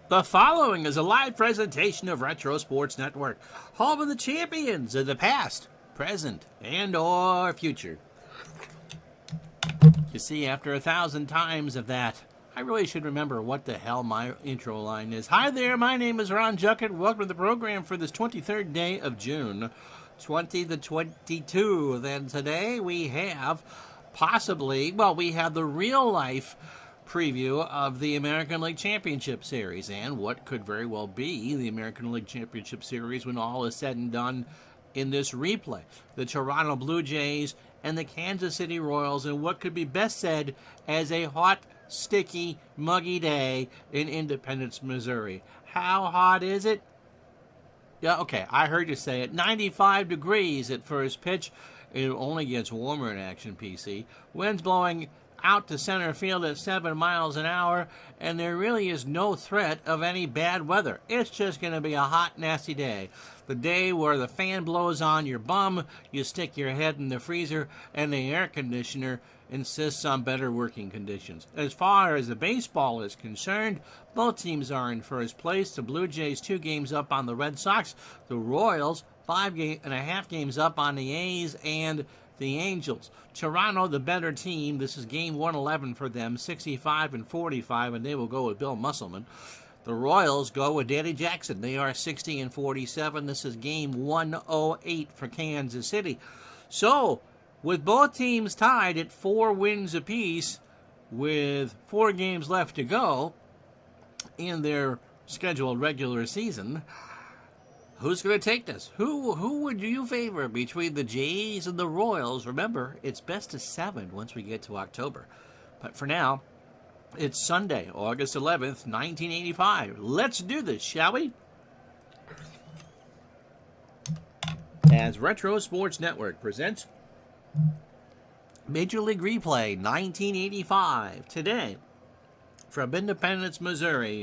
The following is a live presentation of Retro Sports Network, home of the champions of the past, present, and or future. You see, after 1,000 times of that, I really should remember what the hell my intro line is. Hi there, my name is Ron Juckett. Welcome to the program for this 23rd day of June, 2022. Then today we have we have the real life preview of the American League Championship Series and what could very well be the American League Championship Series when all is said and done in this replay. The Toronto Blue Jays and the Kansas City Royals and what could be best said as a hot, sticky, muggy day in Independence, Missouri. How hot is it? Yeah, okay, I heard you say it. 95 degrees at first pitch. It only gets warmer in Action PC. Winds blowing out to center field at 7 miles an hour, and there really is no threat of any bad weather. It's just going to be a hot, nasty day. The day where the fan blows on your bum, you stick your head in the freezer, and the air conditioner insists on better working conditions. As far as the baseball is concerned, both teams are in first place. The Blue Jays 2 games up on the Red Sox. The Royals 5.5 games up on the A's and the Angels. Toronto, the better team. This is game 111 for them, 65-45, and they will go with Bill Musselman. The Royals go with Danny Jackson. They are 60-47. This is game 108 for Kansas City. So, with both teams tied at 4 wins apiece, with 4 games left to go in their scheduled regular season, who's going to take this? Who would you favor between the Jays and the Royals? Remember, it's best of 7 once we get to October. But for now, it's Sunday, August 11th, 1985. Let's do this, shall we? As Retro Sports Network presents Major League Replay 1985. Today, from Independence, Missouri,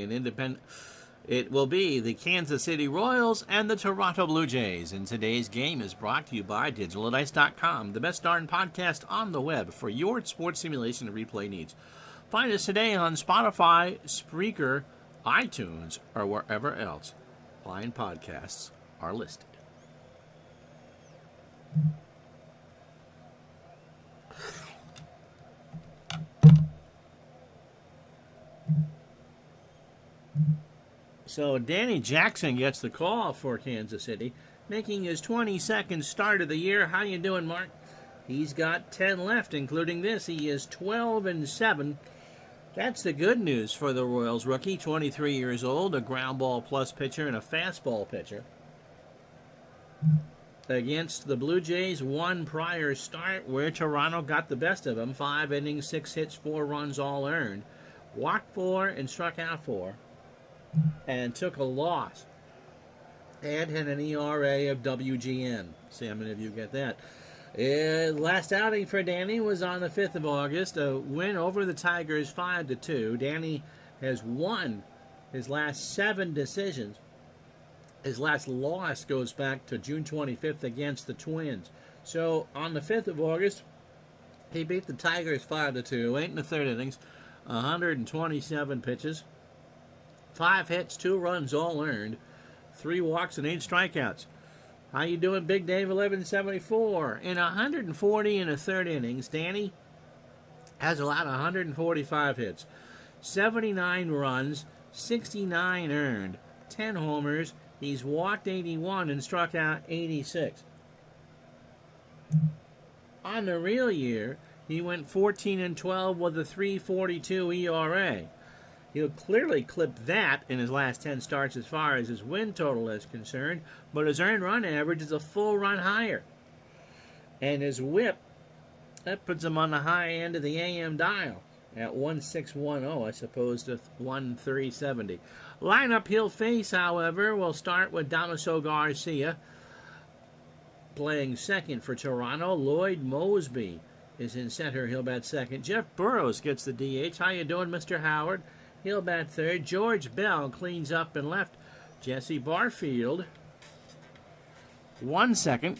it will be the Kansas City Royals and the Toronto Blue Jays. And today's game is brought to you by DigitalDice.com, the best darn podcast on the web for your sports simulation and replay needs. Find us today on Spotify, Spreaker, iTunes, or wherever else fine podcasts are listed. So Danny Jackson gets the call for Kansas City, making his 22nd start of the year. How you doing, Mark? He's got 10 left, including this. He is 12-7. That's the good news for the Royals rookie, 23 years old, a ground ball plus pitcher and a fastball pitcher. Against the Blue Jays, one prior start where Toronto got the best of him. 5 innings, 6 hits, 4 runs all earned. Walked 4 and struck out 4. And took a loss. And had an ERA of WGN. See how many of you get that. Last outing for Danny was on the 5th of August. A win over the Tigers 5-2. Danny has won his last 7 decisions. His last loss goes back to June 25th against the Twins. So on the 5th of August, he beat the Tigers 5-2. 8 1/3 innings. 127 pitches. 5 hits, 2 runs all earned, 3 walks and 8 strikeouts. How you doing, Big Dave? 1174. In 140 1/3 innings, Danny has allowed 145 hits, 79 runs, 69 earned, 10 homers. He's walked 81 and struck out 86. On the real year, he went 14-12 with a 3.42 ERA. He'll clearly clip that in his last 10 starts as far as his win total is concerned, but his earned run average is a full run higher. And his whip, that puts him on the high end of the AM dial at 1.610 as opposed to 1.370. Lineup he'll face, however, will start with Damaso Garcia playing second for Toronto. Lloyd Mosby is in center. He'll bat second. Jeff Burrows gets the DH. How you doing, Mr. Howard? He'll bat third. George Bell cleans up and left. Jesse Barfield, 1 second.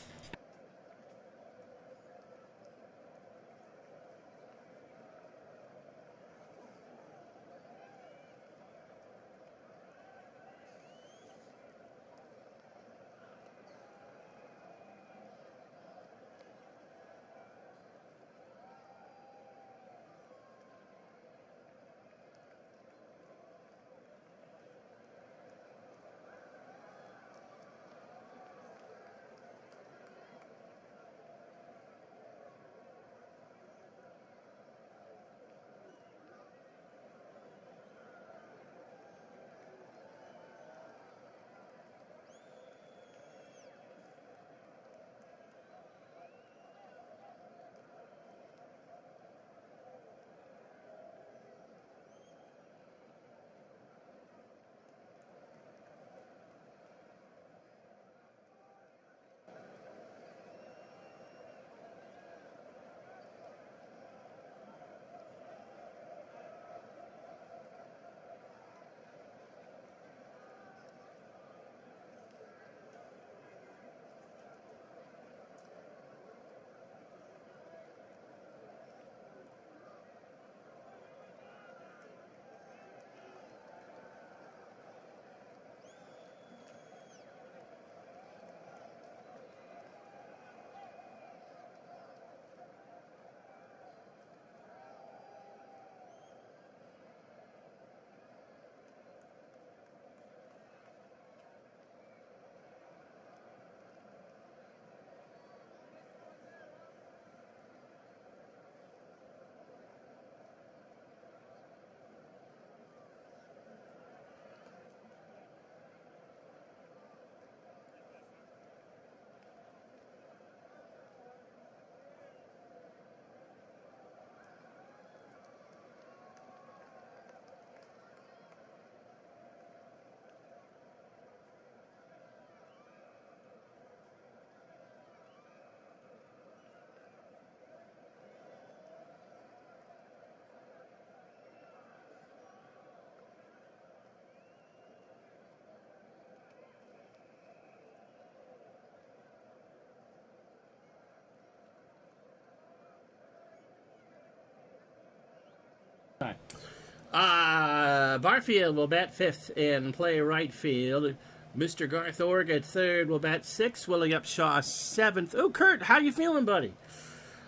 Barfield will bat fifth and play right field. Mr. Garth Org at third will bat sixth. Willie Upshaw seventh. Oh, Kurt, how you feeling, buddy?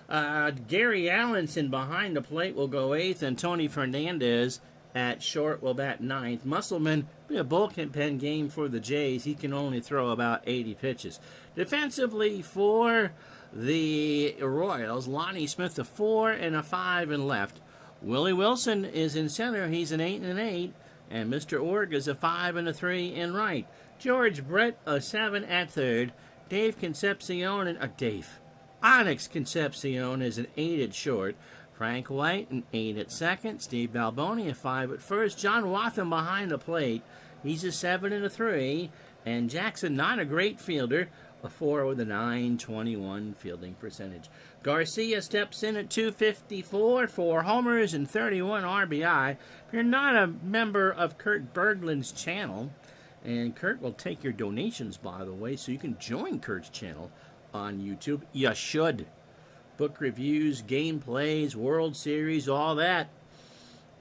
Gary Allenson behind the plate will go eighth, and Tony Fernandez at short will bat ninth. Musselman, be a bullpen game for the Jays. He can only throw about 80 pitches. Defensively for the Royals, Lonnie Smith a 4 and a 5 in left. Willy Wilson is in center. He's an 8 and an 8. And Mr. Org is a 5 and a 3 in right. George Brett a 7 at third. Dave Concepcion and Onyx Concepcion is an 8 at short. Frank White an 8 at second. Steve Balboni a 5 at first. John Wathan behind the plate. He's a 7 and a 3. And Jackson, not a great fielder, a 4 with a .921 fielding percentage. Garcia steps in at 254, 4 homers and 31 RBI. If you're not a member of Kurt Berglund's channel, and Kurt will take your donations, by the way, so you can join Kurt's channel on YouTube. You should. Book reviews, gameplays, World Series, all that.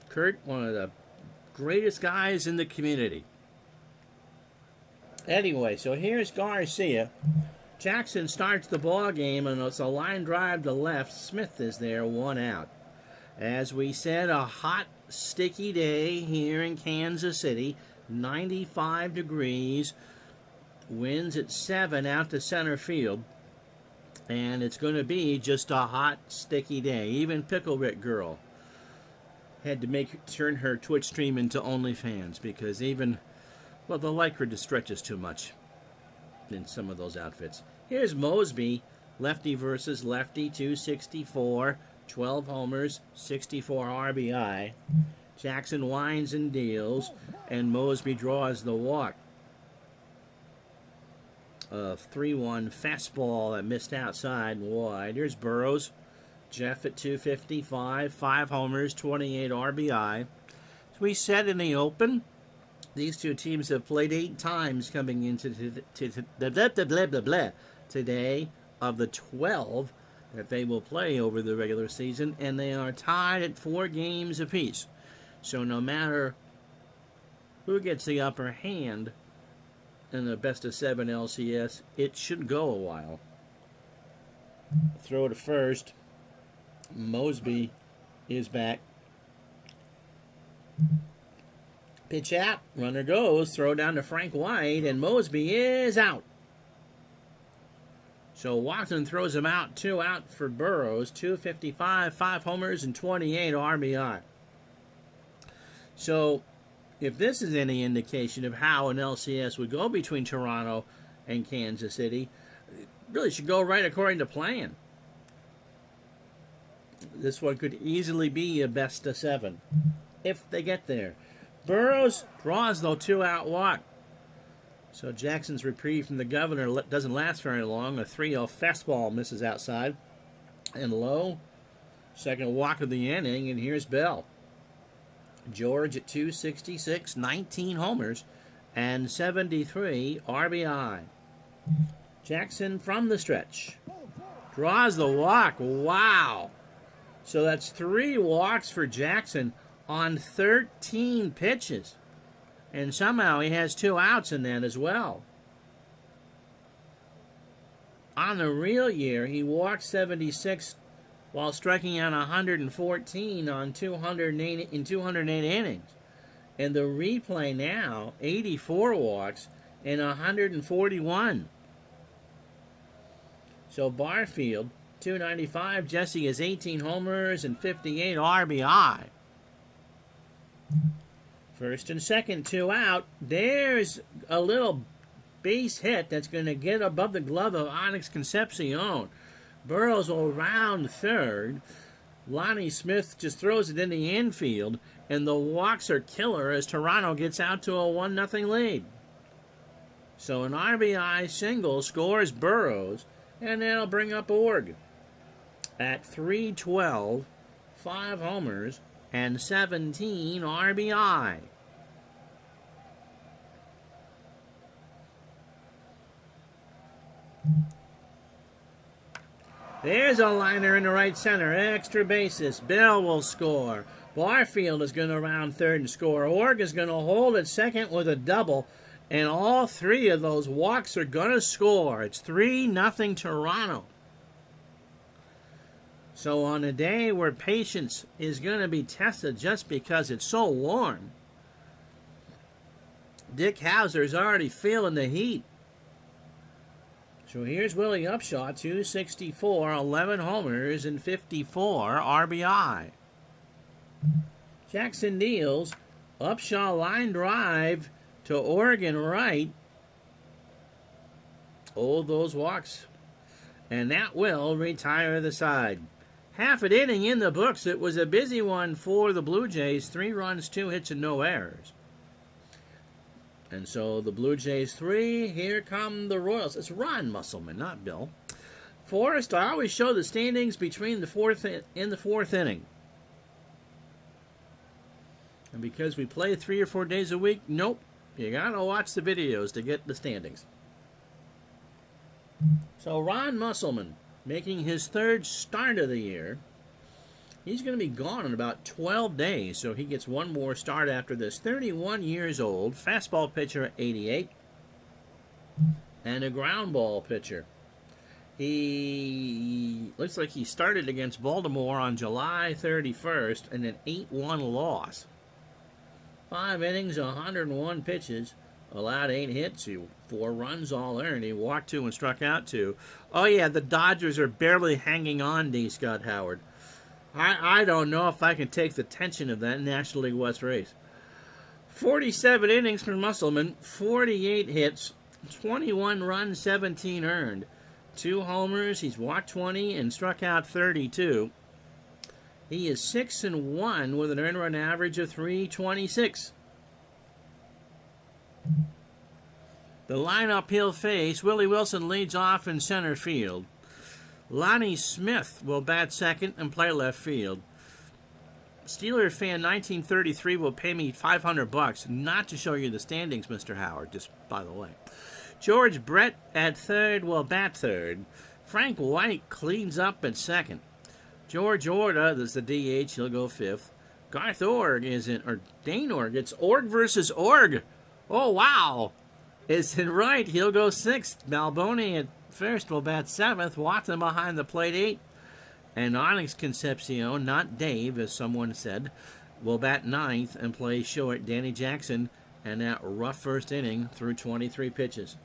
Kurt, one of the greatest guys in the community. Anyway, so here's Garcia. Jackson starts the ball game, and it's a line drive to left. Smith is there, 1 out. As we said, a hot, sticky day here in Kansas City. 95 degrees. Winds at 7 out to center field. And it's going to be just a hot, sticky day. Even Pickle Rick Girl had to turn her Twitch stream into OnlyFans because the lycra just stretches too much in some of those outfits. Here's Mosby, lefty versus lefty, 264, 12 homers, 64 RBI. Jackson winds and deals, and Mosby draws the walk. A 3-1 fastball that missed outside and wide. Here's Burrows. Jeff at 255, 5 homers, 28 RBI. As we said in the open, these two teams have played 8 times coming into today of the 12 that they will play over the regular season, and they are tied at 4 games apiece. So no matter who gets the upper hand in the best-of-7 LCS, it should go a while. Throw to first. Mosby is back. Pitch out. Runner goes. Throw down to Frank White, and Mosby is out. So Watson throws him out. 2 out for Burrows. 255, 5 homers, and 28 RBI. So if this is any indication of how an LCS would go between Toronto and Kansas City, it really should go right according to plan. This one could easily be a best-of-7 if they get there. Burrows draws, though, 2-out walk. So Jackson's reprieve from the governor doesn't last very long. A 3-0 fastball misses outside and low. Second walk of the inning, and here's Bell. George at 266, 19 homers, and 73 RBI. Jackson from the stretch. Draws the walk. Wow. So that's 3 walks for Jackson on 13 pitches. And somehow he has 2 outs in that as well. On the real year, he walked 76 while striking out 114 on 208 innings. And the replay now, 84 walks and 141. So Barfield, 295. Jesse has 18 homers and 58 RBI. First and second, 2 out. There's a little base hit that's going to get above the glove of Onyx Concepcion. Burrows will round third. Lonnie Smith just throws it in the infield, and the walks are killer as Toronto gets out to a 1-0 lead. So an RBI single scores Burrows, and that'll bring up Org at 312, 5 homers, and 17 RBI. There's a liner in the right center. Extra bases. Bell will score. Barfield is going to round third and score. Org is going to hold at second with a double. And all three of those walks are going to score. It's 3-0 Toronto. So on a day where patience is going to be tested just because it's so warm, Dick Hauser's already feeling the heat. So here's Willie Upshaw, 264, 11 homers, and 54 RBI. Jackson deals. Upshaw line drive to Oregon right. Oh, those walks. And that will retire the side. Half an inning in the books. It was a busy one for the Blue Jays. 3 runs, 2 hits, and no errors. And so the Blue Jays 3. Here come the Royals. It's Ron Musselman, not Bill. Forrest, I always show the standings between the fourth inning. And because we play 3 or 4 days a week, nope. You gotta watch the videos to get the standings. So Ron Musselman, making his 3rd start of the year. He's going to be gone in about 12 days, so he gets one more start after this. 31 years old, fastball pitcher at 88, and a ground ball pitcher. He looks like he started against Baltimore on July 31st in an 8-1 loss. 5 innings, 101 pitches, allowed 8 hits, 4 runs all earned. He walked 2 and struck out 2. Oh yeah, the Dodgers are barely hanging on, D. Scott Howard. I don't know if I can take the tension of that National League West race. 47 innings for Musselman, 48 hits, 21 runs, 17 earned. 2 homers, he's walked 20 and struck out 32. He is 6-1 with an earned run average of 326. The lineup he'll face, Willy Wilson leads off in center field. Lonnie Smith will bat second and play left field. Steeler fan 1933 will pay me $500 not to show you the standings, Mr. Howard, just by the way. George Brett at third will bat third. Frank White cleans up at second. George Orta, that's the DH, he'll go fifth. Garth Org is in, or Dane Org, it's Org versus Org. Oh, wow. Is in right, he'll go sixth. Malboni at first will bat seventh. Watson behind the plate 8. And Onyx Concepcion, not Dave, as someone said, will bat ninth and play short. Danny Jackson and that rough first inning through 23 pitches.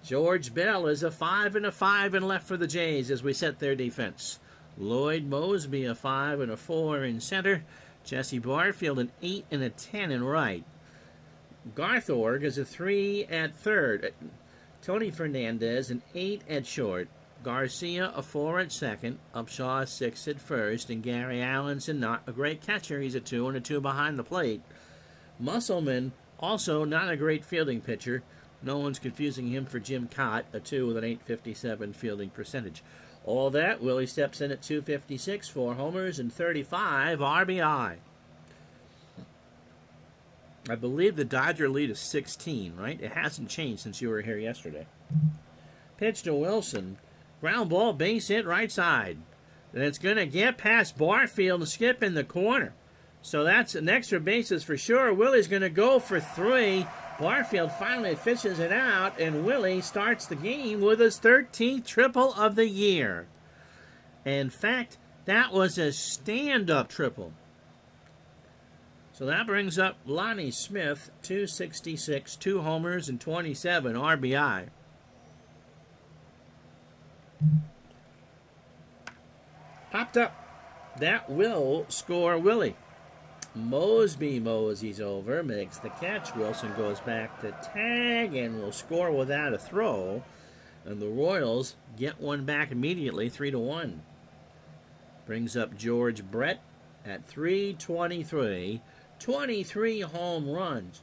George Bell is a 5 and a 5 and left for the Jays as we set their defense. Lloyd Mosby a 5 and a 4 in center. Jesse Barfield an 8 and a 10 in right. Garth Org is a 3 at third. Tony Fernandez an 8 at short. Garcia a 4 at second. Upshaw a 6 at first. And Gary Allenson, not a great catcher. He's a 2 and a 2 behind the plate. Musselman, also not a great fielding pitcher. No one's confusing him for Jim Cott, a 2 with an .857 fielding percentage. All that, Willie steps in at 256, 4 homers, and 35 RBI. I believe the Dodger lead is 16, right? It hasn't changed since you were here yesterday. Pitch to Wilson. Ground ball, base hit, right side. And it's going to get past Barfield and skip in the corner. So that's an extra bases for sure. Willie's going to go for 3. Barfield finally fishes it out, and Willie starts the game with his 13th triple of the year. In fact, that was a stand-up triple. So that brings up Lonnie Smith, 266, 2 homers, and 27 RBI. Popped up. That will score Willie. Mosby moseys over, makes the catch. Wilson goes back to tag and will score without a throw. And the Royals get one back immediately, 3-1. Brings up George Brett at 323. 23 home runs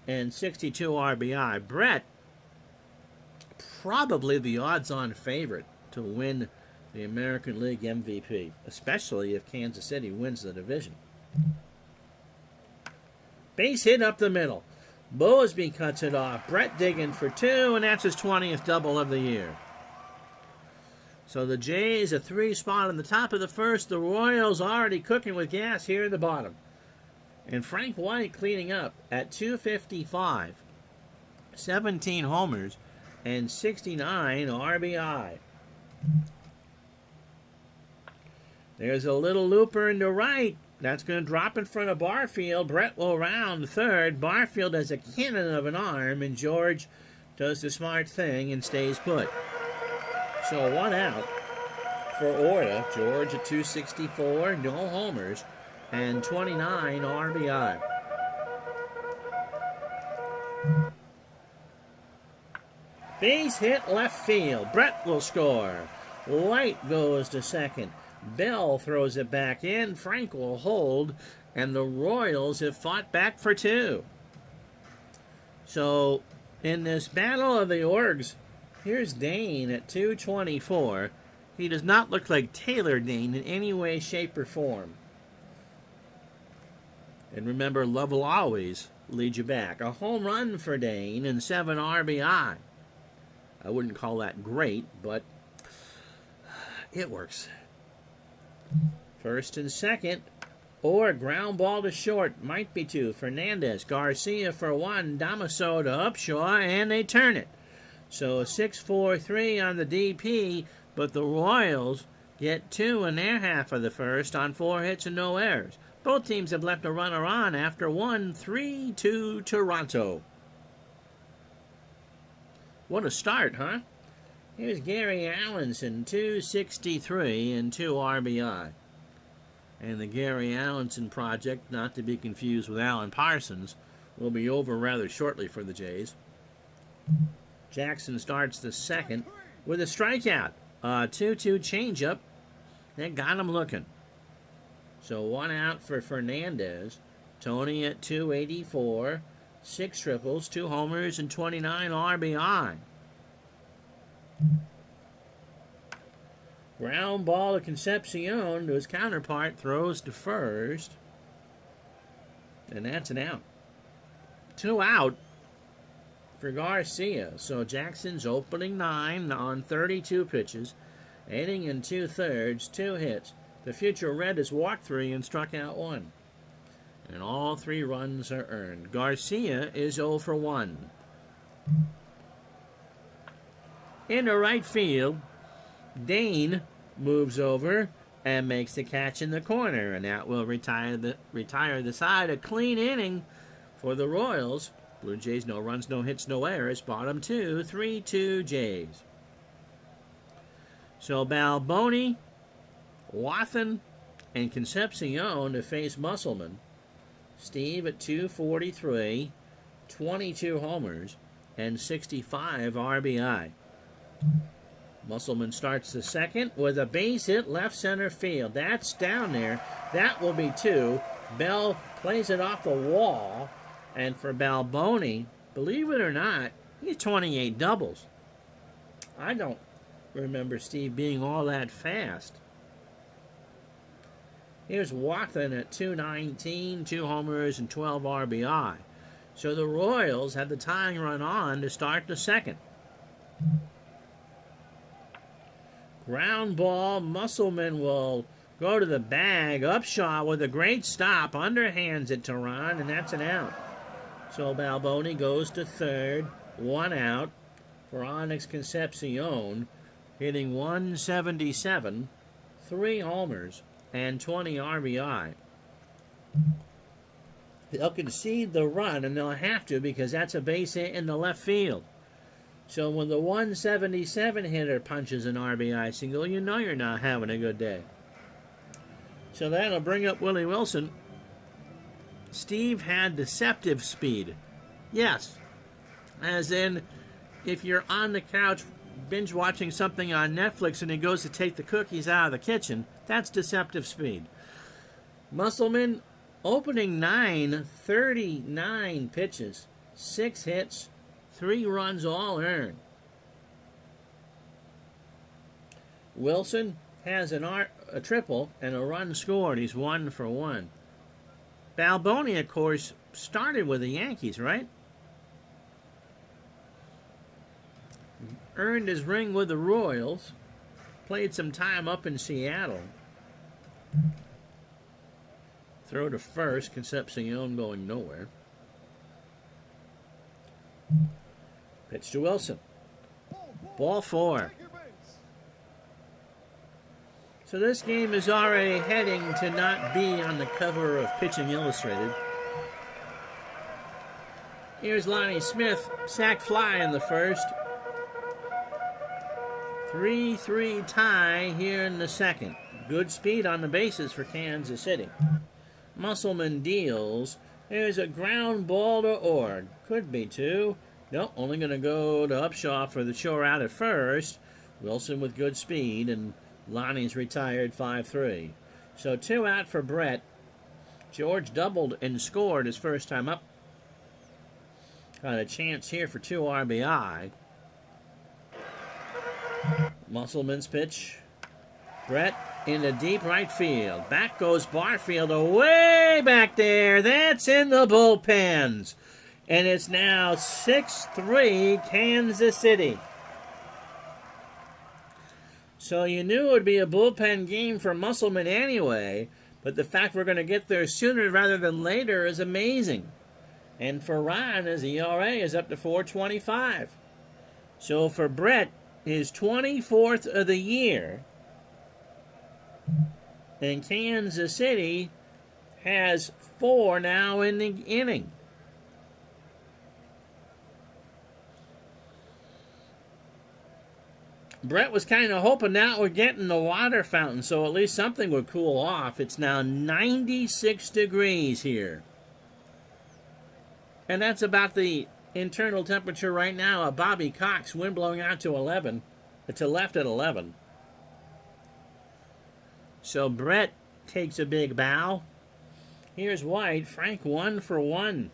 and 62 RBI. Brett, probably the odds-on favorite to win the American League MVP, especially if Kansas City wins the division. Base hit up the middle. Mosby cuts it off. Brett digging for 2, and that's his 20th double of the year. So the Jays a 3 spot on the top of the first. The Royals already cooking with gas here in the bottom. And Frank White cleaning up at 255. 17 homers and 69 RBI. There's a little looper into right. That's going to drop in front of Barfield. Brett will round third. Barfield has a cannon of an arm, and George does the smart thing and stays put. So 1 out for Orta. George at 264, no homers, and 29 RBI. Base hit left field. Brett will score. White goes to second. Bell throws it back in. Frank will hold. And the Royals have fought back for 2. So, in this battle of the orgs, here's Dane at 224. He does not look like Taylor Dane in any way, shape, or form. And remember, love will always lead you back. A home run for Dane and 7 RBI. I wouldn't call that great, but it works. First and second, or ground ball to short, might be 2. Fernandez, Garcia for 1, Damaso to Upshaw, and they turn it. So 6-4-3 on the DP, but the Royals get 2 in their half of the first on 4 hits and no errors. Both teams have left a runner on after 1, 3-2 Toronto. What a start, huh? Here's Gary Allenson, 263 and 2 RBI. And the Gary Allenson project, not to be confused with Alan Parsons, will be over rather shortly for the Jays. Jackson starts the second with a strikeout. 2-2 changeup. That got him looking. So 1 out for Fernandez. Tony at 284. 6 triples, 2 homers, and 29 RBI. Ground ball to Concepcion to his counterpart, throws to first. And that's an out. 2 out for Garcia. So Jackson's opening 9 on 32 pitches. Inning and 2/3, 2 hits. The future Red has walked 3 and struck out 1. And all 3 runs are earned. Garcia is 0 for 1. Into right field, Dane moves over and makes the catch in the corner, and that will retire the side. A clean inning for the Royals. Blue Jays, no runs, no hits, no errors. Bottom 2, 3-2 Jays. So Balboni, Wathan, and Concepcion to face Musselman. Steve at 243, 22 homers, and 65 RBI. Musselman starts the second with a base hit left center field. That's down there. That will be 2. Bell plays it off the wall. And for Balboni, believe it or not, he's 28 doubles. I don't remember Steve being all that fast. Here's Wathan at 219, 2 homers, and 12 RBI. So the Royals had the tying run on to start the second. Ground ball, Musselman will go to the bag. Upshaw with a great stop, underhands it to Ron, and that's an out. So Balboni goes to third, 1 out for Onyx Concepcion, hitting 177, 3 homers, and 20 RBI. They'll concede the run, and they'll have to because that's a base hit in the left field. So when the 177 hitter punches an RBI single, you know you're not having a good day. So that'll bring up Willy Wilson. Steve had deceptive speed. Yes. As in, if you're on the couch binge watching something on Netflix and he goes to take the cookies out of the kitchen, that's deceptive speed. Musselman, opening 9, 39 pitches, 6 hits, 3 runs all earned. Wilson has a triple and a run scored. He's 1 for 1. Balboni, of course, started with the Yankees, right? Earned his ring with the Royals. played some time up in Seattle. Throw to first, Concepcion going nowhere. Pitch to Wilson. Ball 4. So this game is already heading to not be on the cover of Pitching Illustrated. Here's Lonnie Smith, sac fly in the first. 3-3 tie here in the second. Good speed on the bases for Kansas City. Musselman deals. There's a ground ball to Ord. Could be 2. Nope, only going to go to Upshaw for the shore out at first. Wilson with good speed, and Lonnie's retired 5-3. So 2 out for Brett. George doubled and scored his first time up. Got a chance here for 2 RBI. Musselman's pitch. Brett into deep right field. Back goes Barfield, away back there. That's in the bullpens. And it's now 6-3 Kansas City. So you knew it would be a bullpen game for Musselman anyway, but the fact we're going to get there sooner rather than later is amazing. And for Ron, his ERA is up to 4.25. So for Brett, his 24th of the year, and Kansas City has 4 now in the inning. Brett was kind of hoping that would get in the water fountain, so at least something would cool off. It's now 96 degrees here. And that's about the internal temperature right now at Bobby Cox. Wind blowing out to 11. To left at 11. So Brett takes a big bow. Here's White. Frank 1 for 1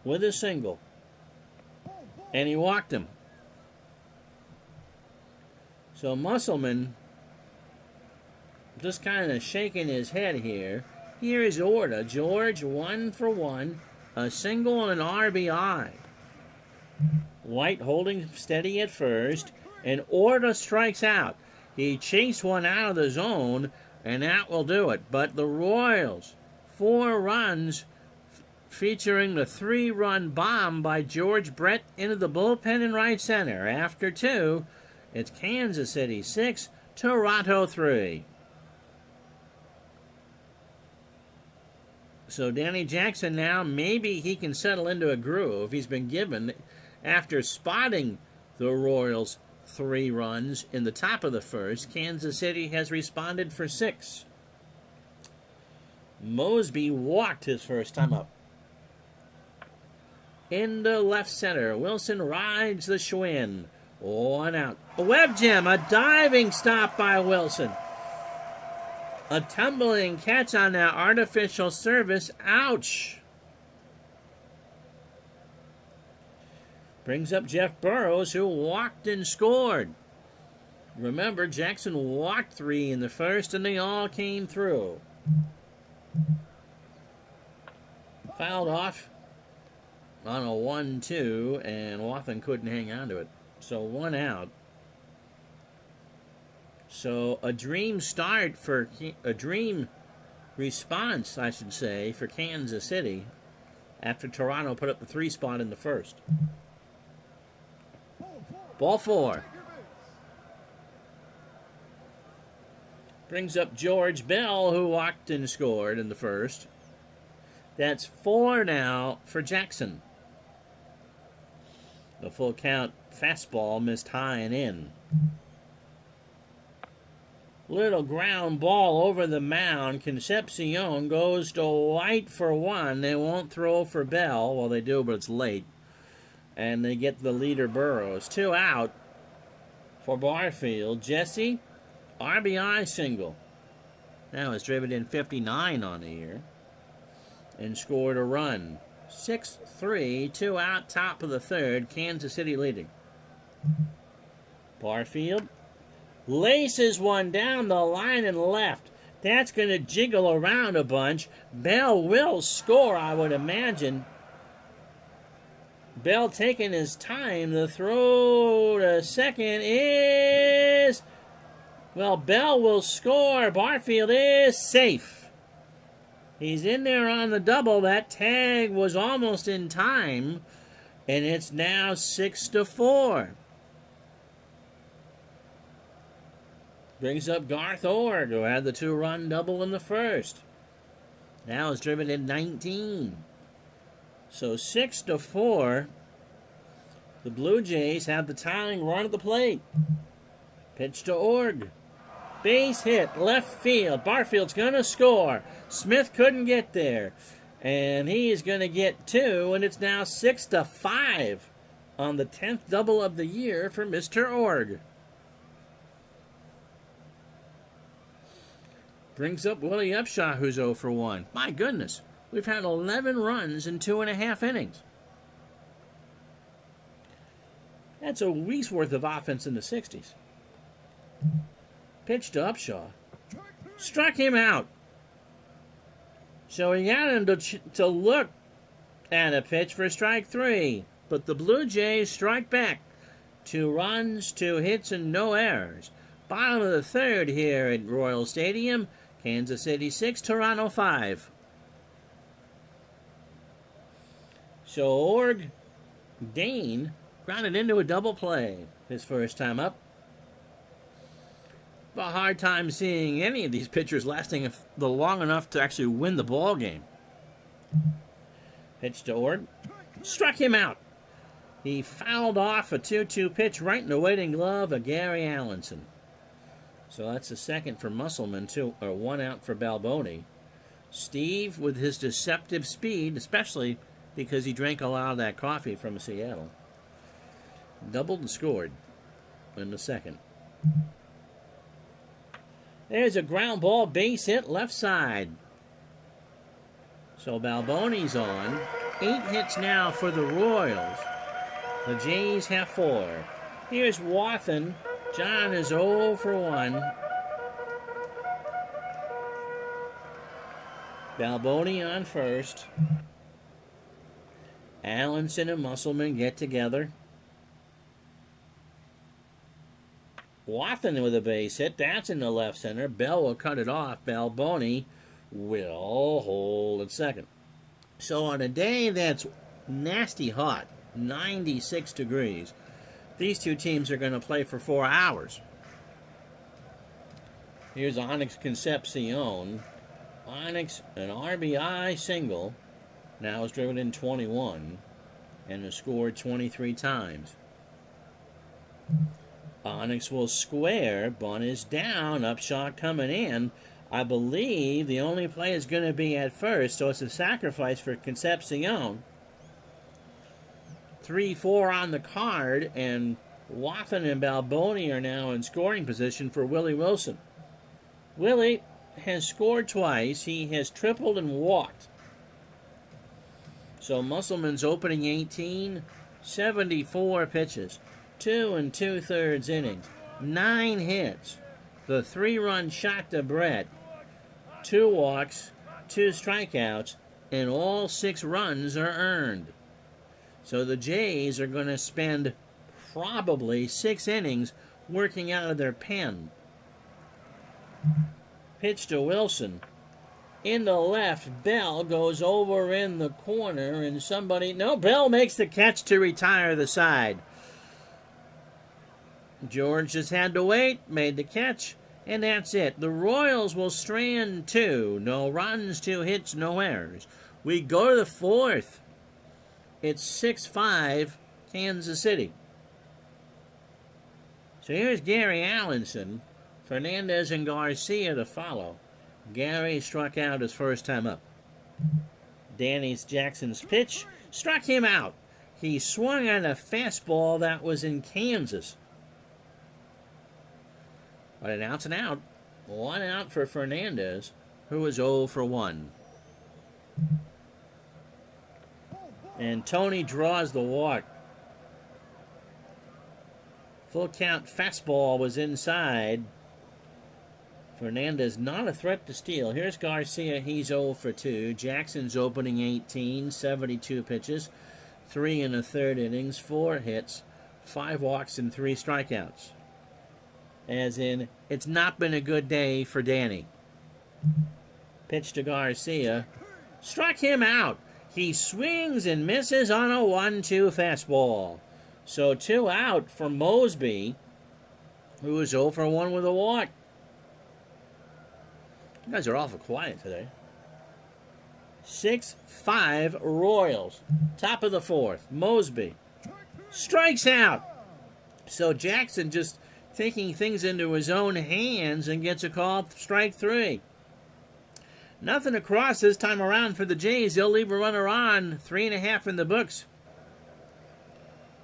with a single. And he walked him. So Musselman just kind of shaking his head here. Here is Orta. George 1 for 1. A single and an RBI. White holding steady at first. And Orta strikes out. He chased one out of the zone, and that will do it. But the Royals, 4 runs, featuring the 3-run bomb by George Brett into the bullpen in right center. After 2, it's Kansas City 6, Toronto 3. So Danny Jackson now, maybe he can settle into a groove. He's been given, after spotting the Royals 3 runs in the top of the first, Kansas City has responded for 6. Mosby walked his first time up. Into left center, Wilson rides the Schwinn. 1 out. A web gem, a diving stop by Wilson. A tumbling catch on that artificial service. Ouch. Brings up Jeff Burrows, who walked and scored. Remember, Jackson walked 3 in the first, and they all came through. Fouled off on a 1-2, and Wathan couldn't hang on to it. So 1 out. So a dream start for a dream response, I should say, for Kansas City after Toronto put up the 3 spot in the first. Ball 4. Brings up George Bell, who walked and scored in the first. That's 4 now for Jackson. The full count fastball missed high and in. Little ground ball over the mound. Concepcion goes to White for 1. They won't throw for Bell. Well, they do, but it's late. And they get the leader Burrows. 2 out for Barfield. Jesse, RBI single. Now has driven in 59 on the year and scored a run. 6-3, 2 out, top of the third. Kansas City leading. Barfield laces one down the line and left. That's going to jiggle around a bunch. Bell will score, I would imagine. Bell taking his time. The throw to second is Well, Bell will score. Barfield is safe. He's in there on the double. That tag was almost in time, and it's now 6-4. Brings up Garth Org, who had the 2-run double in the first. Now is driven in 19. So 6-4. The Blue Jays have the tying run at the plate. Pitch to Org. Base hit, left field. Barfield's going to score. Smith couldn't get there. And he's going to get 2, and it's now 6-5 on the 10th double of the year for Mr. Org. Brings up Willie Upshaw, who's 0 for 1. My goodness, we've had 11 runs in 2.5 innings. That's a week's worth of offense in the 60s. Pitch to Upshaw. Struck him out. So he got him to look at a pitch for strike 3. But the Blue Jays strike back. 2 runs, 2 hits, and no errors. Bottom of the 3rd here at Royal Stadium. Kansas City 6, Toronto 5. So Org, Dane, grounded into a double play his first time up. A hard time seeing any of these pitchers lasting long enough to actually win the ball game. Pitch to Org. Struck him out. He fouled off a 2-2 pitch right in the waiting glove of Gary Allenson. So that's a second for Musselman, 1 out for Balboni. Steve, with his deceptive speed, especially because he drank a lot of that coffee from Seattle, doubled and scored in the second. There's a ground ball, base hit, left side. So Balboni's on. 8 hits now for the Royals. The Jays have 4. Here's Wathan. John is 0 for 1. Balboni on first. Allenson and Musselman get together. Wathan with a base hit. That's in the left center. Bell will cut it off. Balboni will hold at second. So on a day that's nasty hot, 96 degrees, these two teams are going to play for 4 hours. Here's Onyx Concepcion. Onyx, an RBI single, now is driven in 21 and has scored 23 times. Onyx will square. Bunt is down. Upshot coming in. I believe the only play is going to be at first, so it's a sacrifice for Concepcion. 3-4 on the card, and Wathan and Balboni are now in scoring position for Willy Wilson. Willie has scored twice. He has tripled and walked. So Musselman's opening 18, 74 pitches, 2 2/3 innings, 9 hits, the 3-run shot to Brett, 2 walks, 2 strikeouts, and all 6 runs are earned. So the Jays are going to spend probably 6 innings working out of their pen. Pitch to Wilson. In the left, Bell goes over in the corner, and Bell makes the catch to retire the side. George just had to wait, made the catch, and that's it. The Royals will strand 2. No runs, 2 hits, no errors. We go to the 4th. It's 6-5, Kansas City. So here's Gary Allenson. Fernandez and Garcia to follow. Gary struck out his first time up. Danny Jackson's pitch struck him out. He swung on a fastball that was in Kansas. But an outs and out. 1 out for Fernandez, who was 0 for 1. And Tony draws the walk. Full count fastball was inside. Fernandez not a threat to steal. Here's Garcia. He's 0 for 2. Jackson's opening 18, 72 pitches, 3 1/3 innings, 4 hits, 5 walks, and 3 strikeouts. As in, it's not been a good day for Danny. Pitch to Garcia. Struck him out. He swings and misses on a 1-2 fastball. So 2 out for Mosby, who is 0 for 1 with a walk. You guys are awful quiet today. 6-5 Royals. Top of the 4th. Mosby strikes out. So Jackson just taking things into his own hands and gets a call, strike 3. Nothing across this time around for the Jays. They'll leave a runner on. 3.5 in the books.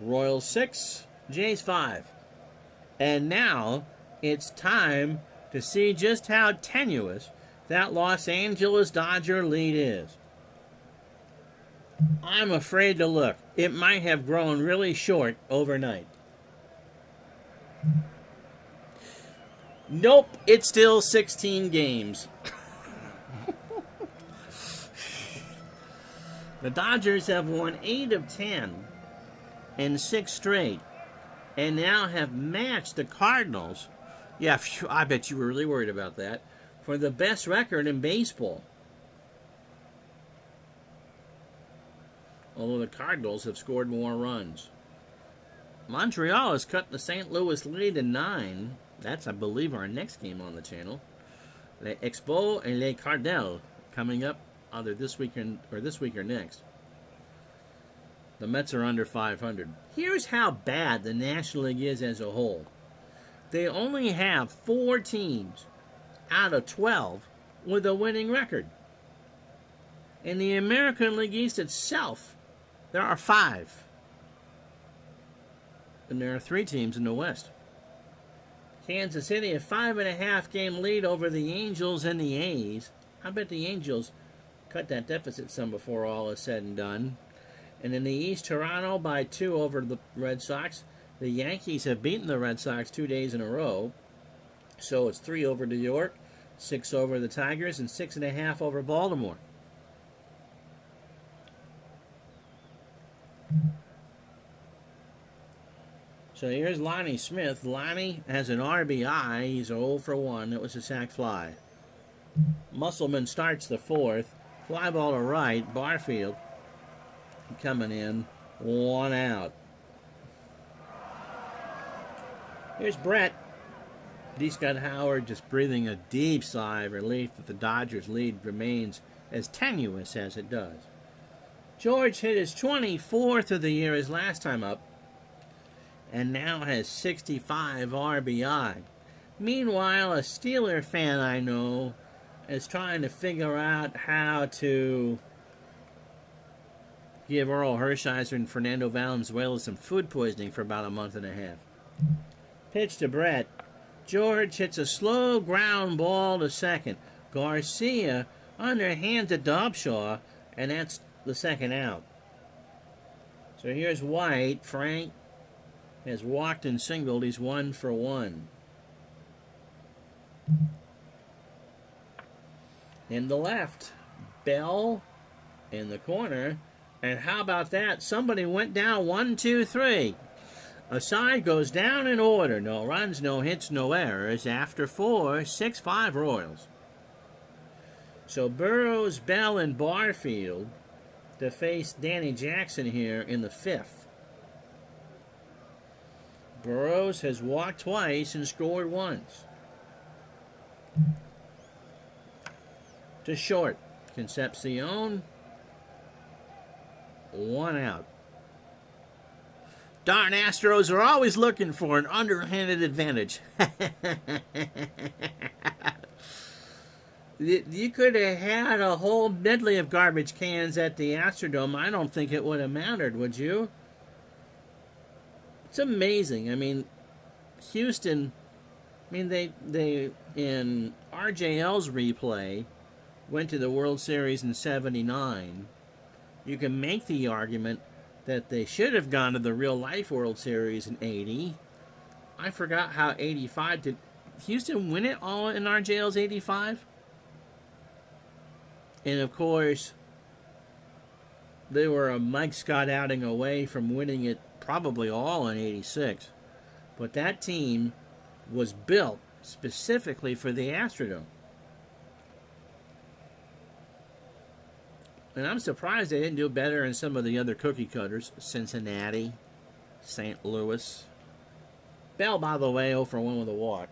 Royals 6, Jays 5. And now it's time to see just how tenuous that Los Angeles Dodger lead is. I'm afraid to look. It might have grown really short overnight. Nope, it's still 16 games. The Dodgers have won 8 of 10 in 6 straight, and now have matched the Cardinals. Yeah, phew, I bet you were really worried about that. For the best record in baseball. Although the Cardinals have scored more runs. Montreal has cut the St. Louis lead to 9. That's, I believe, our next game on the channel. Les Expos and Les Cardinals coming up either this week or next. The Mets are under 500. Here's how bad the National League is as a whole. They only have 4 teams out of 12 with a winning record. In the American League East itself, there are 5. And there are 3 teams in the West. Kansas City, a 5.5 game lead over the Angels and the A's. I bet the Angels cut that deficit some before all is said and done. And in the East, Toronto by 2 over the Red Sox. The Yankees have beaten the Red Sox 2 days in a row. So it's 3 over New York, 6 over the Tigers, and 6.5 over Baltimore. So here's Lonnie Smith. Lonnie has an RBI. He's 0 for 1. It was a sac fly. Musselman starts the 4th. Fly ball to right. Barfield coming in. 1 out. Here's Brett. D. Scott Howard just breathing a deep sigh of relief that the Dodgers' lead remains as tenuous as it does. George hit his 24th of the year his last time up, and now has 65 RBI. Meanwhile, a Steeler fan I know is trying to figure out how to give Earl Hershiser and Fernando Valenzuela some food poisoning for about a month and a half. Pitch to Brett. George hits a slow ground ball to second. Garcia underhands to Dobshaw, and that's the 2nd out. So here's White. Frank has walked and singled. He's 1 for 1. In the left, Bell in the corner. And how about that? Somebody went down 1, 2, 3. A side goes down in order. No runs, no hits, no errors. After 4, 6-5 Royals. So Burrows, Bell, and Barfield to face Danny Jackson here in the 5th. Burrows has walked twice and scored once. To short, Concepcion. 1 out. Darn Astros are always looking for an underhanded advantage. You could have had a whole medley of garbage cans at the Astrodome. I don't think it would have mattered, would you? It's amazing. I mean, Houston, they in RJL's replay went to the World Series in '79. You can make the argument that they should have gone to the real-life World Series in '80. I forgot how '85 did. Houston win it all in RJL's '85? And, of course, they were a Mike Scott outing away from winning it probably all in '86. But that team was built specifically for the Astrodome. And I'm surprised they didn't do better in some of the other cookie cutters. Cincinnati, St. Louis. Bell, by the way, 0 for 1 with a walk.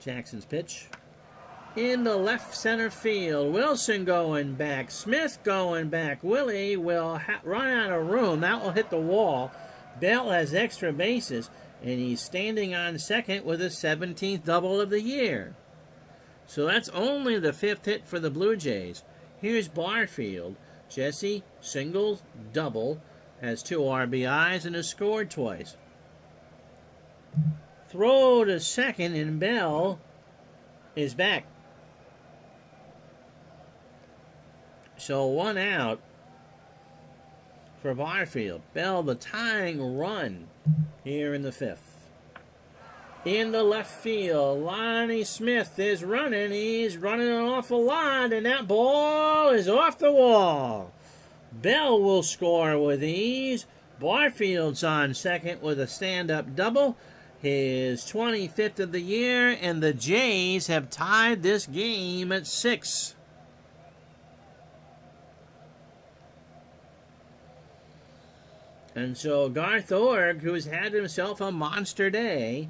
Jackson's pitch. In the left center field, Wilson going back, Smith going back. Willie will run out of room. That will hit the wall. Bell has extra bases, and he's standing on second with his 17th double of the year. So that's only the 5th hit for the Blue Jays. Here's Barfield. Jesse, singles, double, has 2 RBIs and has scored twice. Throw to second, and Bell is back. So 1 out for Barfield. Bell, the tying run here in the 5th. In the left field, Lonnie Smith is running. He's running an awful lot, and that ball is off the wall. Bell will score with ease. Barfield's on second with a stand-up double. His 25th of the year, and the Jays have tied this game at 6. And so Garth Org, who's had himself a monster day,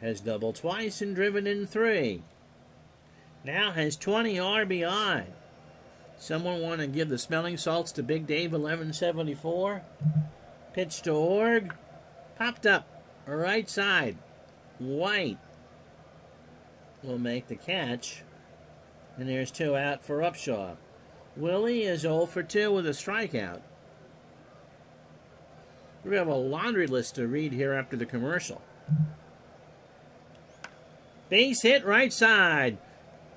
has doubled twice and driven in 3. Now has 20 RBI. Someone want to give the smelling salts to Big Dave 1174? Pitch to Org. Popped up. Right side. White will make the catch. And there's 2 out for Upshaw. Willie is 0 for 2 with a strikeout. We have a laundry list to read here after the commercial. Base hit right side.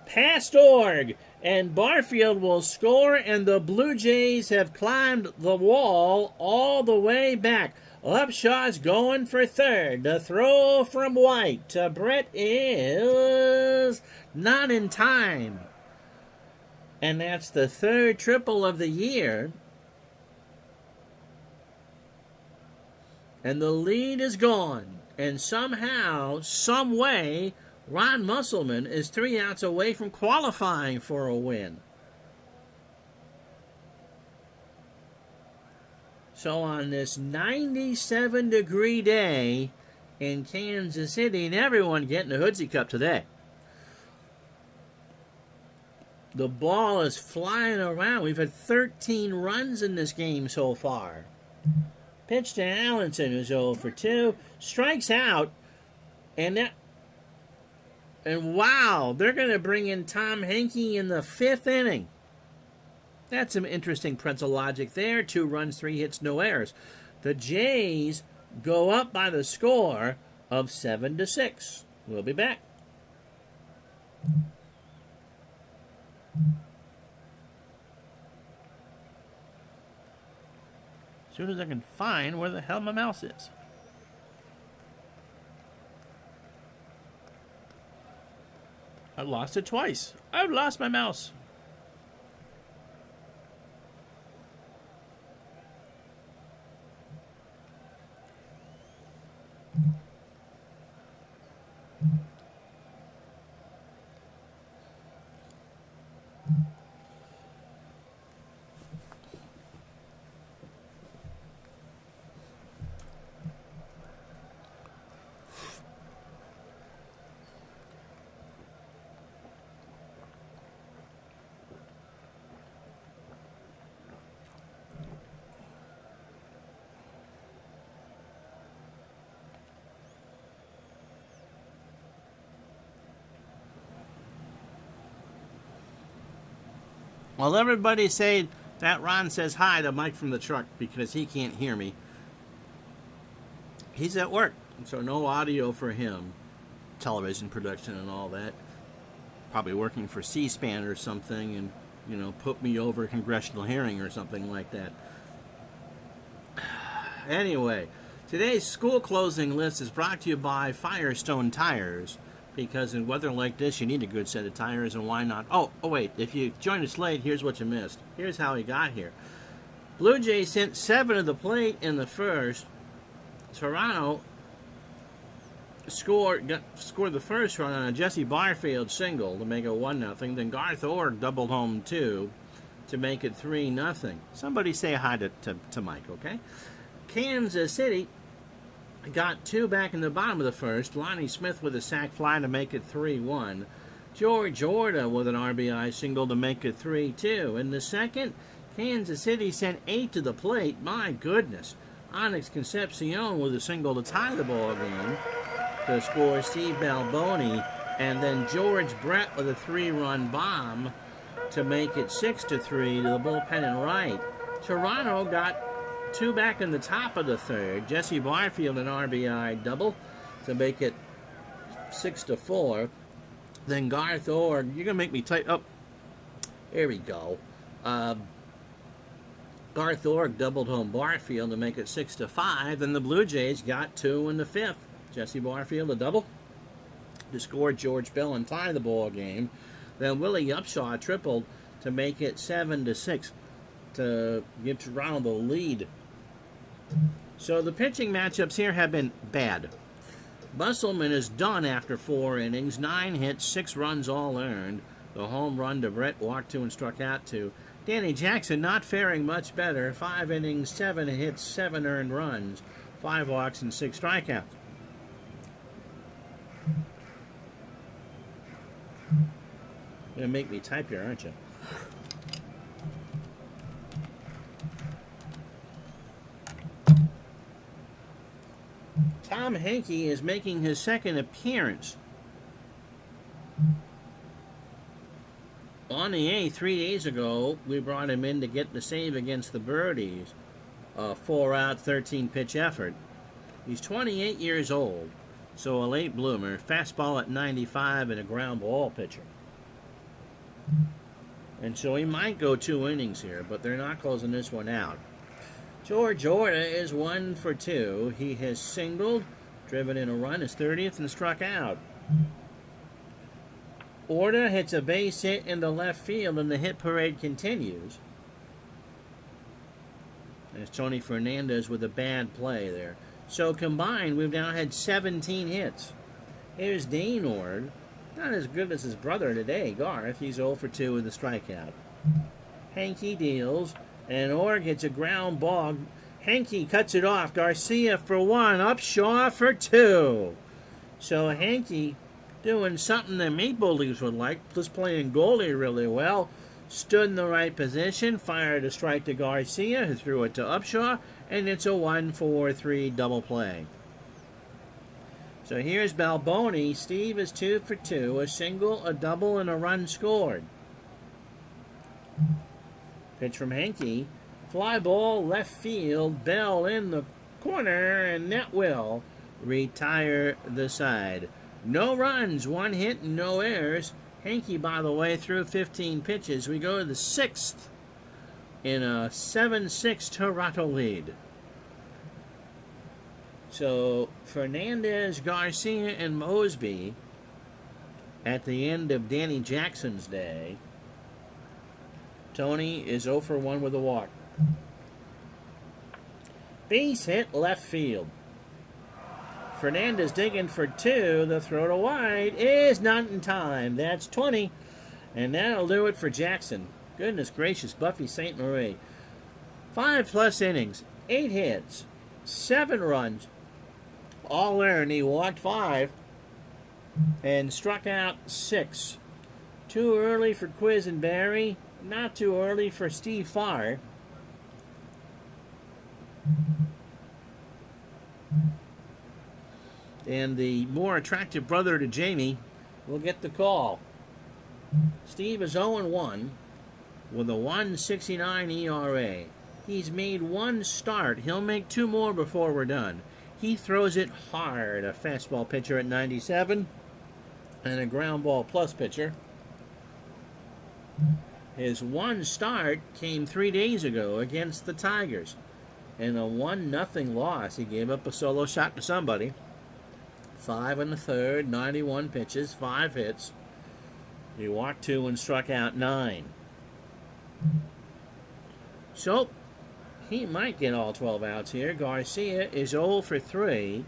Past Org. And Barfield will score, and the Blue Jays have climbed the wall all the way back. Upshaw's going for third. The throw from White to Brett is not in time. And that's the 3rd triple of the year. And the lead is gone. And somehow, some way, Ron Musselman is 3 outs away from qualifying for a win. So on this 97-degree day in Kansas City, and everyone getting the Hoodsie Cup today. The ball is flying around. We've had 13 runs in this game so far. Pitch to Allenson, who's 0 for 2. Strikes out. And wow, they're going to bring in Tom Henke in the 5th inning. That's some interesting pretzel logic there. 2 runs, 3 hits, no errors. The Jays go up by the score of 7-6. We'll be back. As soon as I can find where the hell my mouse is. I lost it twice. I've lost my mouse. Well, everybody say that Ron says hi to Mike from the truck because he can't hear me. He's at work, so no audio for him. Television production and all that. Probably working for C-SPAN or something and, put me over a congressional hearing or something like that. Anyway, today's school closing list is brought to you by Firestone Tires. Because in weather like this, you need a good set of tires, and why not? Oh, wait, if you joined us late, here's what you missed. Here's how he got here. Blue Jays sent 7 to the plate in the first. Toronto scored the first run on a Jesse Barfield single to make it 1-0. Then Garth Org doubled home 2 to make it 3-0. Somebody say hi to Mike, okay? Kansas City got 2 back in the bottom of the first. Lonnie Smith with a sac fly to make it 3-1. George Orta with an RBI single to make it 3-2. In the second, Kansas City sent 8 to the plate. My goodness. Onyx Concepcion with a single to tie the ball game to score Steve Balboni. And then George Brett with a 3-run bomb to make it 6-3 to the bullpen and right. Toronto got 2 back in the top of the third. Jesse Barfield an RBI double to make it 6-4. Then Garth Org, you're gonna make me type. Oh, here we go. Garth Org doubled home Barfield to make it 6-5. Then the Blue Jays got 2 in the fifth. Jesse Barfield a double to score George Bell and tie the ball game. Then Willie Upshaw tripled to make it 7-6 to give Toronto the lead. So the pitching matchups here have been bad. Musselman is done after 4 innings, 9 hits, 6 runs all earned. The home run to Brett, walked 2 and struck out 2. Danny Jackson not faring much better, 5 innings, 7 hits, 7 earned runs, 5 walks and 6 strikeouts. You're going to make me type here, aren't you? Tom Henke is making his second appearance. On the 8th, 3 days ago, we brought him in to get the save against the Birdies. A 4-out, 13-pitch effort. He's 28 years old, so a late bloomer. Fastball at 95 and a ground ball pitcher. And so he might go 2 innings here, but they're not closing this one out. George Orta is 1 for 2. He has singled, driven in a run, his 30th, and struck out. Orta hits a base hit in the left field, and the hit parade continues. There's Tony Fernandez with a bad play there. So combined, we've now had 17 hits. Here's Dane Org. Not as good as his brother today, Garth. He's 0 for 2 with a strikeout. Henke deals, and Org hits a ground ball. Henke cuts it off. Garcia for 1. Upshaw for 2. So Henke doing something the Maple Leafs would like, just playing goalie really well. Stood in the right position, fired a strike to Garcia, who threw it to Upshaw, and it's a 1-4-3 double play. So here's Balboni. Steve is 2 for 2, a single, a double, and a run scored. Pitch from Henke. Fly ball, left field, Bell in the corner, and that will retire the side. No runs, 1 hit, and no errors. Henke, by the way, threw 15 pitches. We go to the 6th in a 7-6 Toronto lead. So Fernandez, Garcia, and Mosby at the end of Danny Jackson's day. Tony is 0 for 1 with a walk. Base hit left field. Fernandez digging for 2. The throw to wide is not in time. That's 20. And that'll do it for Jackson. Goodness gracious, Buffy St. Marie. 5+ innings, 8 hits, 7 runs, all earned. He walked 5 and struck out 6. Too early for Quisenberry, not too early for Steve Farr. And the more attractive brother to Jamie will get the call. Steve is 0-1 with a 1.69 ERA. He's made 1 start. He'll make 2 more before we're done. He throws it hard. A fastball pitcher at 97 and a ground ball plus pitcher. His 1 start came 3 days ago against the Tigers. In a 1-0 loss, he gave up a solo shot to somebody. 5 in the third, 91 pitches, 5 hits. He walked 2 and struck out 9. So, he might get all 12 outs here. Garcia is 0 for 3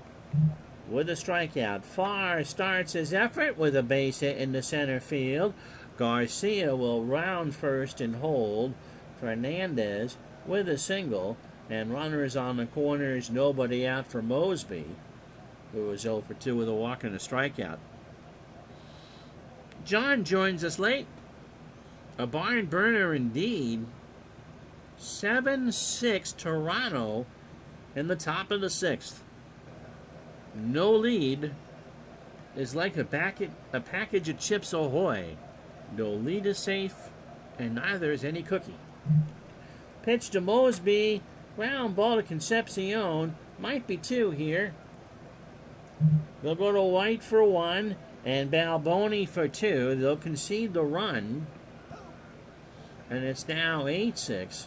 with a strikeout. Farr starts his effort with a base hit in the center field. Garcia will round first and hold. Fernandez with a single. And runners on the corners, nobody out for Mosby, who was 0 for 2 with a walk and a strikeout. John joins us late. A barn burner indeed. 7-6 Toronto in the top of the 6th. No lead is like a package of Chips Ahoy. No lead is safe, and neither is any cookie. Pitch to Mosby. Ground ball to Concepcion. Might be 2 here. They'll go to White for 1 and Balboni for 2. They'll concede the run. And it's now 8-6.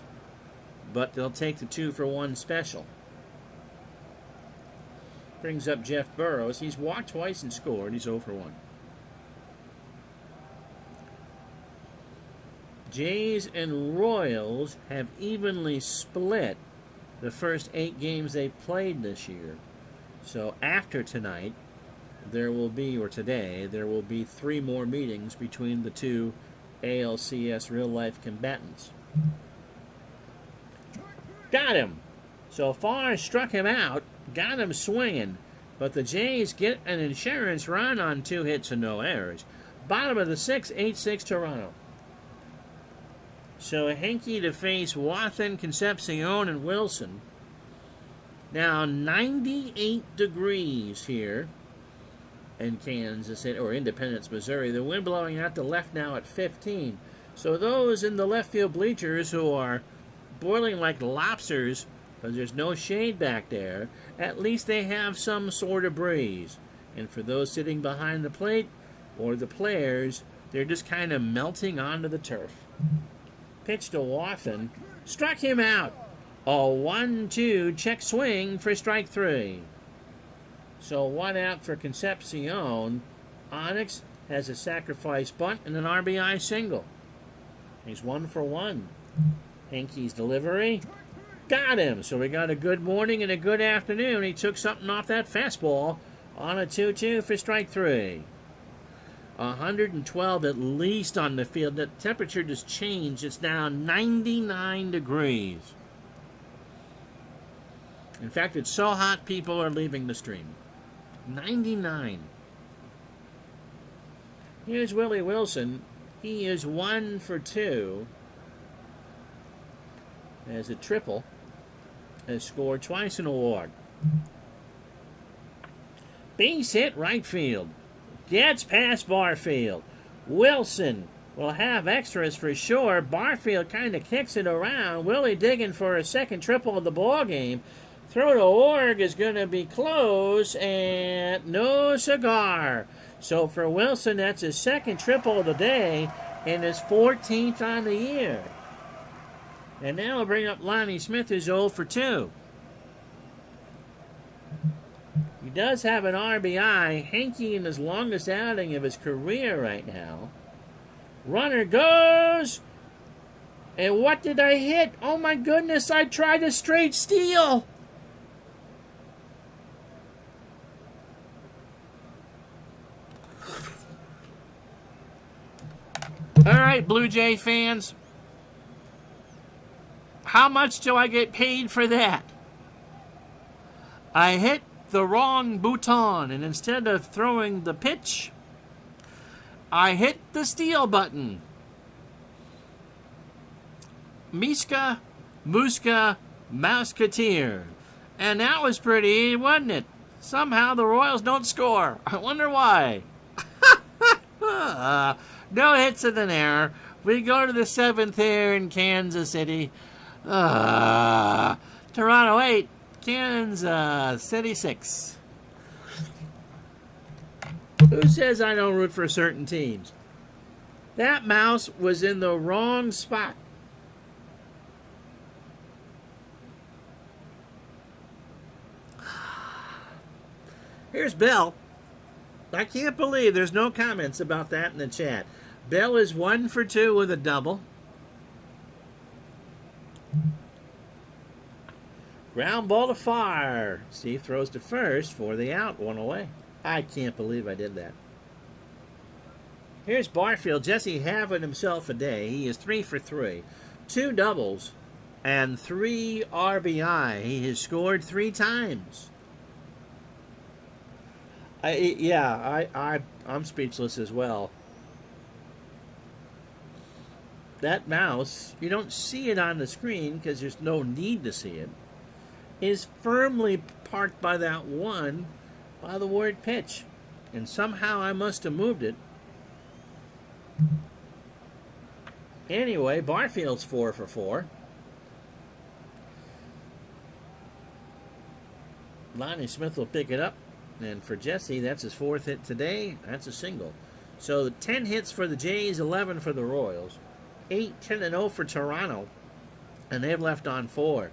But they'll take the 2 for 1 special. Brings up Jeff Burrows. He's walked twice and scored. He's 0 for 1. Jays and Royals have evenly split the first 8 games they played this year. So after tonight, there will be 3 more meetings between the 2 ALCS real-life combatants. Got him! So Farr struck him out, got him swinging, but the Jays get an insurance run on 2 hits and no errors. Bottom of the 6th, 8-6 Toronto. So Henke to face Wathan, Concepcion, and Wilson. Now 98 degrees here in Kansas City, or Independence, Missouri. The wind blowing out to left now at 15. So those in the left field bleachers who are boiling like lobsters because there's no shade back there, at least they have some sort of breeze. And for those sitting behind the plate or the players, they're just kind of melting onto the turf. Pitch to Wathan. Struck him out. A 1-2 check swing for strike 3. So 1 out for Concepcion. Onyx has a sacrifice bunt and an RBI single. He's 1 for 1. Henke's delivery. Got him. So we got a good morning and a good afternoon. He took something off that fastball on a 2-2 for strike 3. 112 at least on the field. The temperature just changed. It's now 99 degrees. In fact, it's so hot people are leaving the stream. 99. Here's Willy Wilson. He is 1 for 2. As a triple. Has scored twice in a walk. Base hit right field. Gets past Barfield. Wilson will have extras for sure. Barfield kind of kicks it around. Willie digging for a second triple of the ball game. Throw to Org is going to be close, and no cigar. So for Wilson, that's his second triple of the day and his 14th on the year. And now we'll bring up Lonnie Smith, who's 0 for 2. He does have an RBI. Henke in his longest outing of his career right now. Runner goes. And what did I hit? Oh my goodness, I tried a straight steal. All right, Blue Jay fans. How much do I get paid for that? I hit the wrong button, and instead of throwing the pitch, I hit the steal button. Miska, Muska, Mouseketeer. And that was pretty, wasn't it? Somehow the Royals don't score. I wonder why. No hits and an error. We go to the 7th here in Kansas City. Toronto 8, Kansas City 6. Who says I don't root for certain teams? That mouse was in the wrong spot. Here's Bell. I can't believe there's no comments about that in the chat. Bell is 1 for 2 with a double. Ground ball to far. Steve throws to first for the out, one away. I can't believe I did that. Here's Barfield. Jesse having himself a day. He is 3 for 3. 2 doubles and 3 RBI. He has scored 3 times. I'm speechless as well. That mouse, you don't see it on the screen because there's no need to see it, is firmly parked by that one by the word pitch. And somehow I must have moved it. Anyway, Barfield's 4 for 4. Lonnie Smith will pick it up. And for Jesse, that's his 4th hit today. That's a single. So 10 hits for the Jays, 11 for the Royals. 8-10-0 for Toronto. And they've left on 4.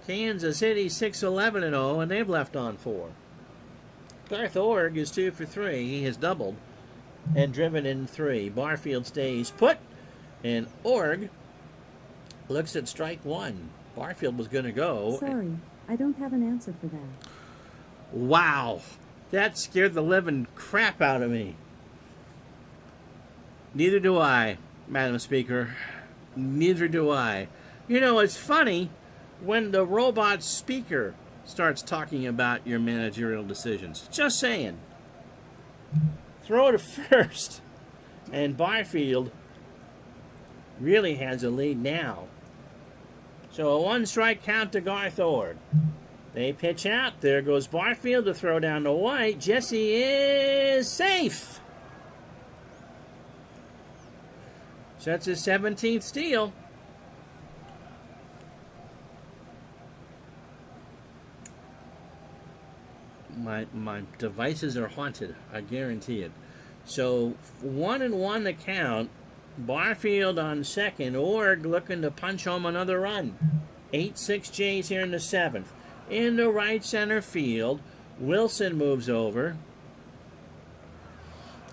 Kansas City 6-11-0, and they've left on 4. Garth Org is 2 for 3. He has doubled and driven in 3. Barfield stays put, and Org looks at strike 1. Barfield was going to go. Sorry, I don't have an answer for that. Wow, that scared the living crap out of me. Neither do I, Madam Speaker. Neither do I. You know, it's funny when the robot speaker starts talking about your managerial decisions. Just saying. Throw to first. And Barfield really has a lead now. So a 1-strike count to Garth Org. They pitch out. There goes Barfield to throw down to White. Jesse is safe. So that's his 17th steal. My devices are haunted. I guarantee it. So 1-1 the count. Barfield on second. Org looking to punch home another run. 8-6 Jays here in the 7th. In the right center field, Wilson moves over.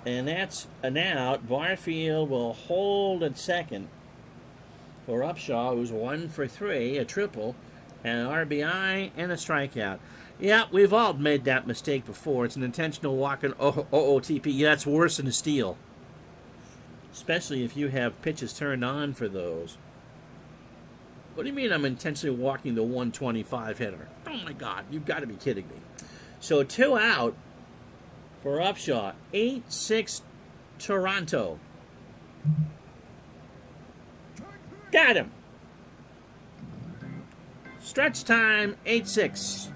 And that's an out. Barfield will hold at second for Upshaw, who's 1 for 3, a triple, an RBI, and a strikeout. Yeah, we've all made that mistake before. It's an intentional walk-in OOTP. Yeah, that's worse than a steal. Especially if you have pitches turned on for those. What do you mean I'm intentionally walking the 125 hitter? Oh my God, you've got to be kidding me. So 2 out for Upshaw. 8-6 Toronto. Got him. Stretch time, 8-6.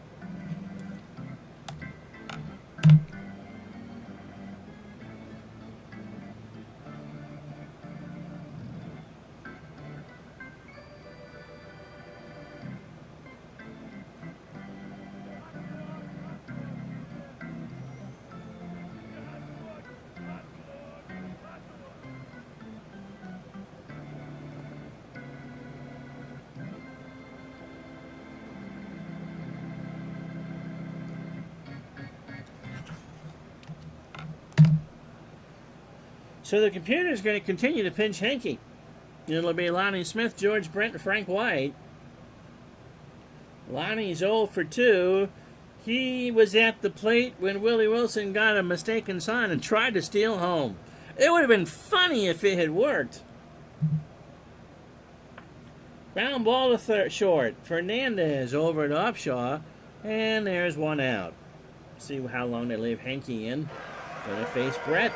So the computer is going to continue to pinch Henke. It'll be Lonnie Smith, George Brent, and Frank White. Lonnie's 0 for 2. He was at the plate when Willy Wilson got a mistaken sign and tried to steal home. It would have been funny if it had worked. Ground ball to short. Fernandez over to Upshaw. And there's 1 out. See how long they leave Henke in. Going to face Brett.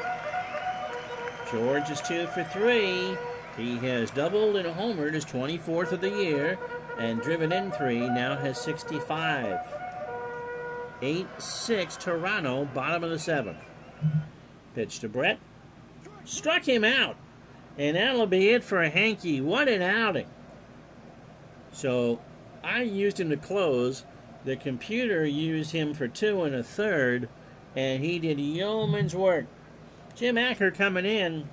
George is 2 for 3. He has doubled and homered his 24th of the year and driven in 3, now has 65. 8-6 Toronto, bottom of the 7th. Pitch to Brett. Struck him out. And that'll be it for Henke. What an outing. So I used him to close. The computer used him for 2 1/3, and he did yeoman's work. Jim Acker coming in.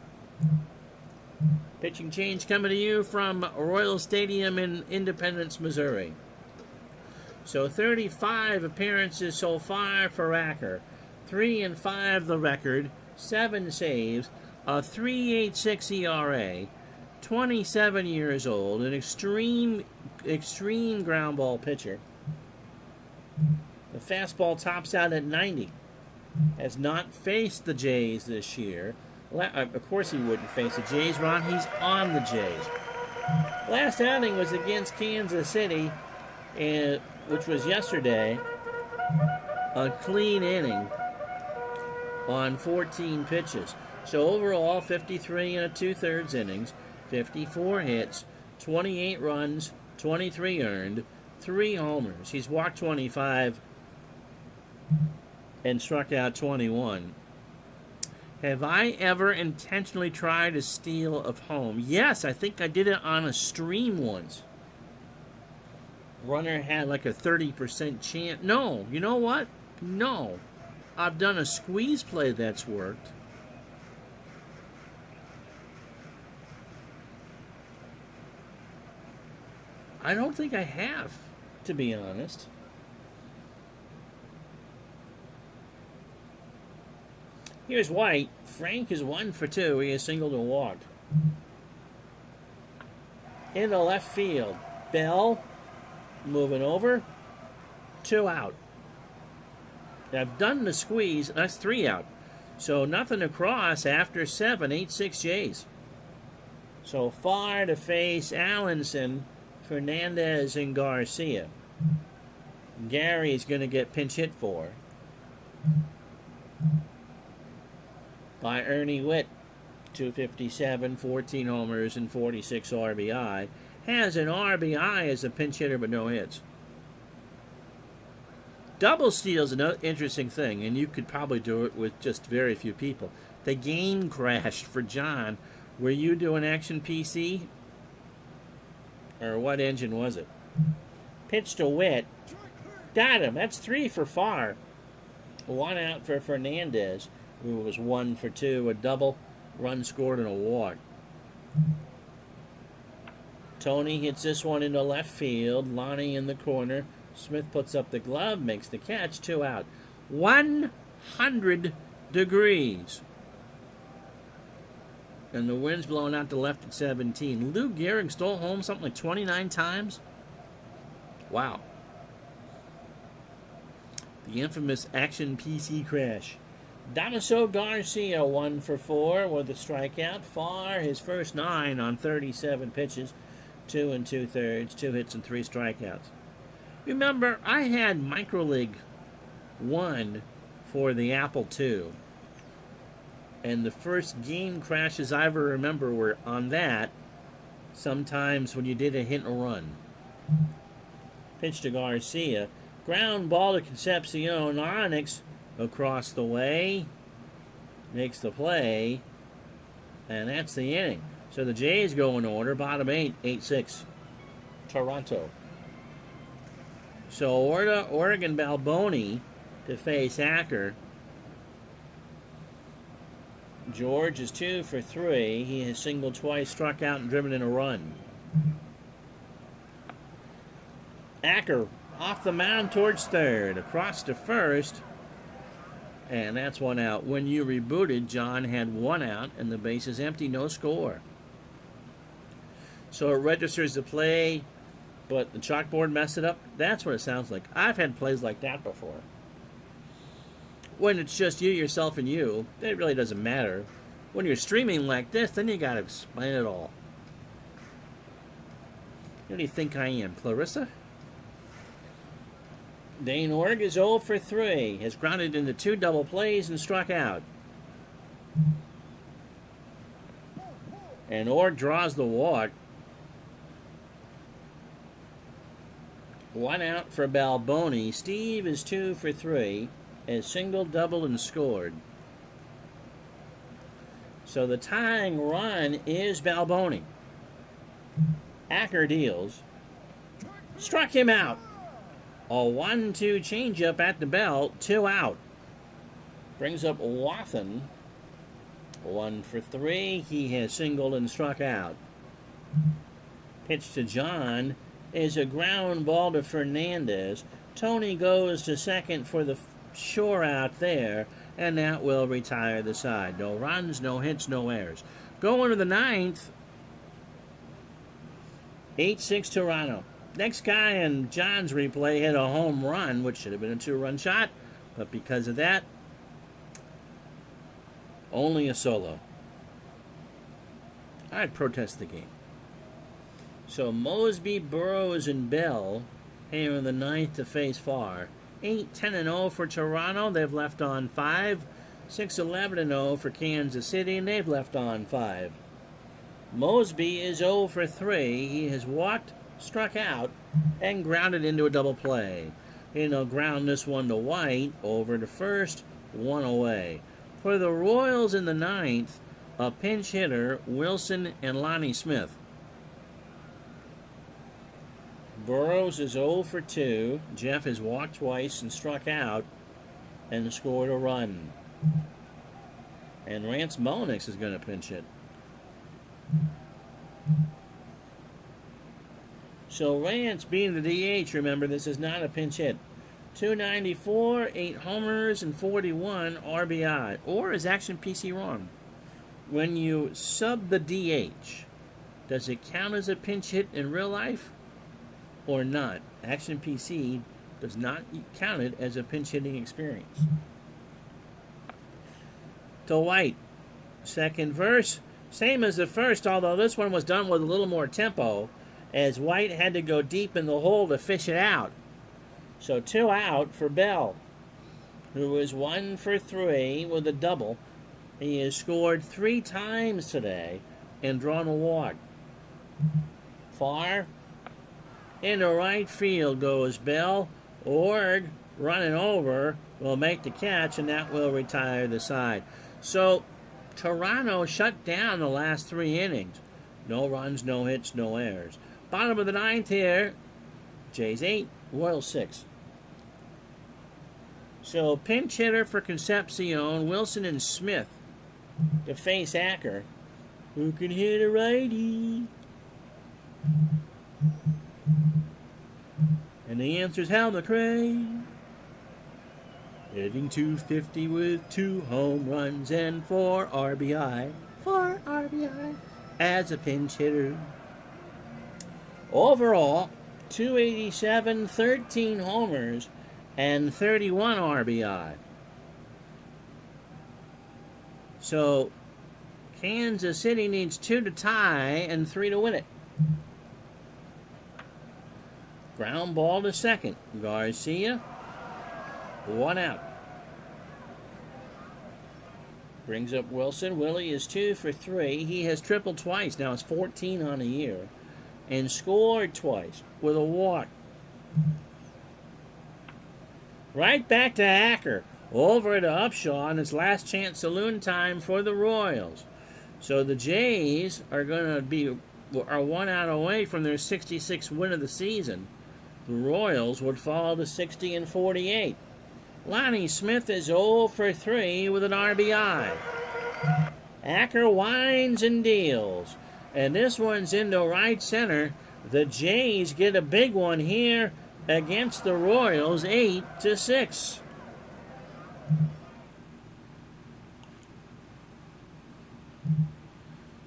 Pitching change coming to you from Royal Stadium in Independence, Missouri. So 35 appearances so far for Acker. 3-5 the record. 7 saves. A 3.86 ERA. 27 years old. An extreme ground ball pitcher. The fastball tops out at 90. Has not faced the Jays this year. Of course he wouldn't face the Jays, Ron. He's on the Jays. Last outing was against Kansas City, which was yesterday. A clean inning on 14 pitches. So overall, 53 and a 2/3 innings, 54 hits, 28 runs, 23 earned, 3 homers. He's walked 25 and struck out 21. Have I ever intentionally tried to steal a home? Yes, I think I did it on a stream once. Runner had like a 30% chance. No, you know what? No. I've done a squeeze play that's worked. I don't think I have, to be honest. Here's White. Frank is 1 for 2. He has singled and walked. In the left field, Bell moving over. 2 out. I've done the squeeze. That's 3 out. So nothing across after 7, 8-6 Jays. So far to face Allenson, Fernandez, and Garcia. Gary's going to get pinch hit for by Ernie Witt. 257, 14 homers, and 46 RBI. Has an RBI as a pinch hitter, but no hits. Double steal's another interesting thing, and you could probably do it with just very few people. The game crashed for John. Were you doing Action PC? Or what engine was it? Pitch to Witt. Got him. That's 3 for Farr. 1 out for Fernandez, who was 1 for 2, a double, run scored, and a walk. Tony hits this one into left field. Lonnie in the corner. Smith puts up the glove, makes the catch, 2 out. 100 degrees. And the wind's blowing out to left at 17. Lou Gehrig stole home something like 29 times. Wow. The infamous Action PC crash. Damaso Garcia 1 for 4 with a strikeout. Farr his first 9 on 37 pitches. 2 2/3, 2 hits and 3 strikeouts. Remember, I had Micro League 1 for the Apple II. And the first game crashes I ever remember were on that, sometimes when you did a hit and run. Pitch to Garcia. Ground ball to Concepcion. Onyx across the way. Makes the play. And that's the inning. So the Jays go in order. Bottom 8, 8-6. Toronto. So Oregon Balboni to face Acker. George is 2 for 3. He has singled twice, struck out, and driven in a run. Acker off the mound towards third, across to first, and that's 1 out. When you rebooted, John had 1 out, and the base is empty, no score. So it registers the play, but the chalkboard messed it up. That's what it sounds like. I've had plays like that before. When it's just you, yourself, and you, it really doesn't matter. When you're streaming like this, then you gotta explain it all. Who do you think I am, Clarissa? Dane Org is 0 for 3. Has grounded into 2 double plays and struck out. And Org draws the walk. 1 out for Balboni. Steve is 2 for 3. Has singled, doubled, and scored. So the tying run is Balboni. Acker deals. Struck him out. A 1-2 changeup at the belt. 2 out. Brings up Wathan. 1 for 3. He has singled and struck out. Pitch to John is a ground ball to Fernandez. Tony goes to second for the shore out there, and that will retire the side. No runs, no hits, no errors. Going to the 9th. 8-6 Toronto. Next guy in John's replay hit a home run, which should have been a 2-run shot, but because of that, only a solo. I'd protest the game. So Mosby, Burrows, and Bell here in the ninth to face Farr. 8-10-0 for Toronto. They've left on 5. 6-11-0 for Kansas City, and they've left on 5. Mosby is 0 for 3. He has walked, struck out, and grounded into a double play. He'll ground this one to White, over to first, 1 away. For the Royals in the ninth, a pinch hitter, Wilson and Lonnie Smith. Burrows is 0 for 2. Jeff has walked twice and struck out and scored a run. And Rance Mulliniks is going to pinch hit. So Rance being the DH, remember, this is not a pinch hit. 294, 8 homers, and 41 RBI. Or is Action PC wrong? When you sub the DH, does it count as a pinch hit in real life or not? Action PC does not count it as a pinch hitting experience. To White, second verse, same as the first, although this one was done with a little more tempo, as White had to go deep in the hole to fish it out. So 2 out for Bell, who is 1 for 3 with a double. He has scored 3 times today and drawn a walk. Far into right field goes Bell. Ord, running over, will make the catch, and that will retire the side. So Toronto shut down the last 3 innings. No runs, no hits, no errors. Bottom of the ninth here, Jays 8, Royals 6. So pinch hitter for Concepcion, Wilson and Smith to face Acker, who can hit a righty. And the answer's Hal McRae. Hitting .250 with 2 home runs and 4 RBI. 4 RBI as a pinch hitter. Overall, 287, 13 homers, and 31 RBI. So, Kansas City needs 2 to tie and 3 to win it. Ground ball to second. Garcia, 1 out. Brings up Wilson. Willie is 2 for 3. He has tripled twice. Now it's 14 on a year. And scored twice with a walk. Right back to Acker. Over to Upshaw, and it's last chance saloon time for the Royals. So the Jays are going to are 1 out away from their 66th win of the season. The Royals would fall to 60 and 48. Lonnie Smith is 0 for 3 with an RBI. Acker winds and deals. And this one's into right center. The Jays get a big one here against the Royals, 8-6.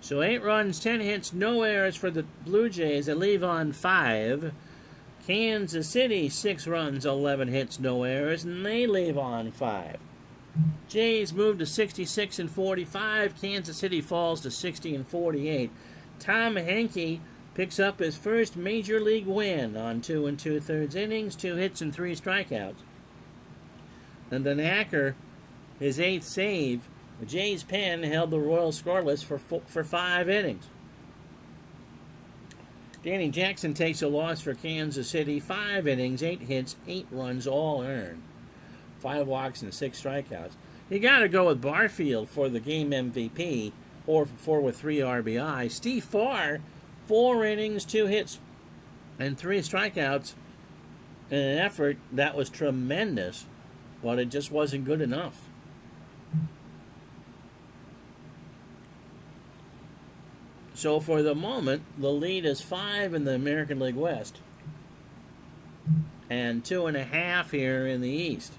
So 8 runs, 10 hits, no errors for the Blue Jays. They leave on 5. Kansas City, 6 runs, 11 hits, no errors, and they leave on 5. Jays move to 66 and 45. Kansas City falls to 60 and 48. Tom Henke picks up his first major league win on 2 2/3 innings, 2 hits and 3 strikeouts. And then Acker, his 8th save. The Jays' pen held the Royals scoreless for 5 innings. Danny Jackson takes a loss for Kansas City. 5 innings, 8 hits, 8 runs, all earned. 5 walks and 6 strikeouts. You got to go with Barfield for the game MVP, 4 for 4 with 3 RBI. Steve Farr, 4 innings, 2 hits, and 3 strikeouts in an effort that was tremendous, but it just wasn't good enough. So for the moment, the lead is 5 in the American League West and 2.5 here in the East.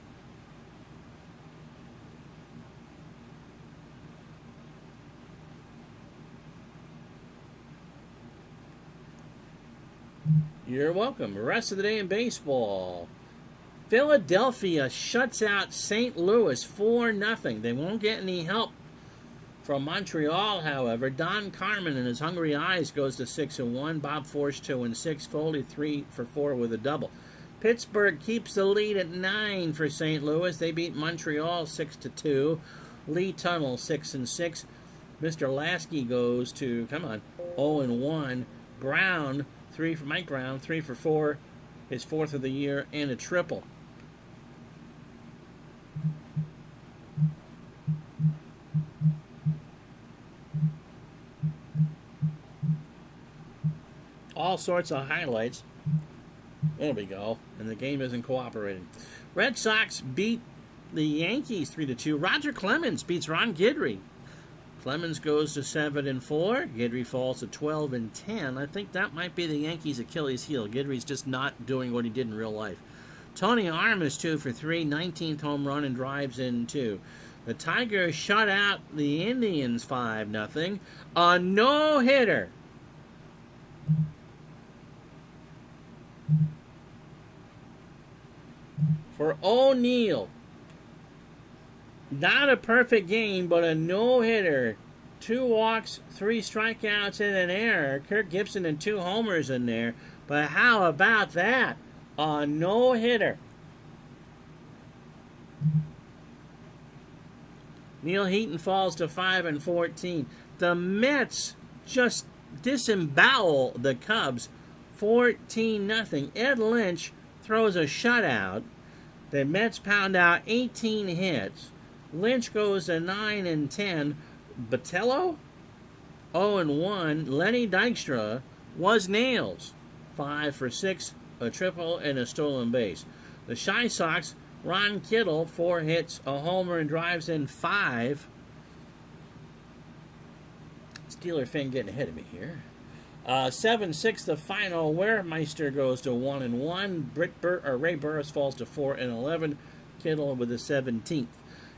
You're welcome. Rest of the day in baseball. Philadelphia shuts out St. Louis 4-0. They won't get any help from Montreal, however. Don Carmen and his Hungry Eyes goes to 6-1. Bob Force 2-6. Foley 3 for 4 with a double. Pittsburgh keeps the lead at 9 for St. Louis. They beat Montreal 6-2. Lee Tunnel 6-6. Mr. Lasky goes to 0-1. Brown 3 for Mike Brown 3 for 4, his 4th of the year and a triple. All sorts of highlights. There we go. And the game isn't cooperating. Red Sox beat the Yankees 3-2. Roger Clemens beats Ron Guidry. Clemens goes to 7-4. Guidry falls to 12-10. I think that might be the Yankees' Achilles heel. Guidry's just not doing what he did in real life. Tony Armas 2 for 3, 19th home run and drives in 2. The Tigers shut out the Indians 5-0. A no-hitter. For O'Neill. Not a perfect game, but a no-hitter. 2 walks, 3 strikeouts, and an error. Kirk Gibson and 2 homers in there. But how about that? A no-hitter. Neil Heaton falls to 5-14. The Mets just disembowel the Cubs 14-0. Ed Lynch throws a shutout. The Mets pound out 18 hits. Lynch goes to 9-10. Botello 0-1. Lenny Dykstra was nails 5 for 6, a triple and a stolen base. The Shy Sox, Ron Kittle 4 hits, a homer and drives in 5. Steeler fan getting ahead of me here. 7-6 the final. Weremeister goes to 1-1. Ray Burris falls to 4-11. Kittle with the 17th.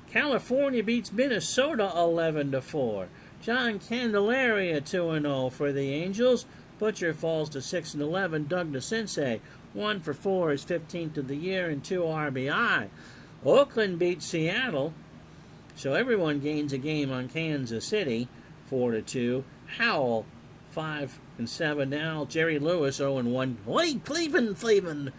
California beats Minnesota 11-4. John Candelaria 2-0 for the Angels. Butcher falls to 6-11. Doug DeCinces 1 for 4, his 15th of the year and 2 RBI. Oakland beats Seattle, so everyone gains a game on Kansas City 4-2. Howell 5-7 now. Jerry Lewis 0-1. Oi, Cleveland.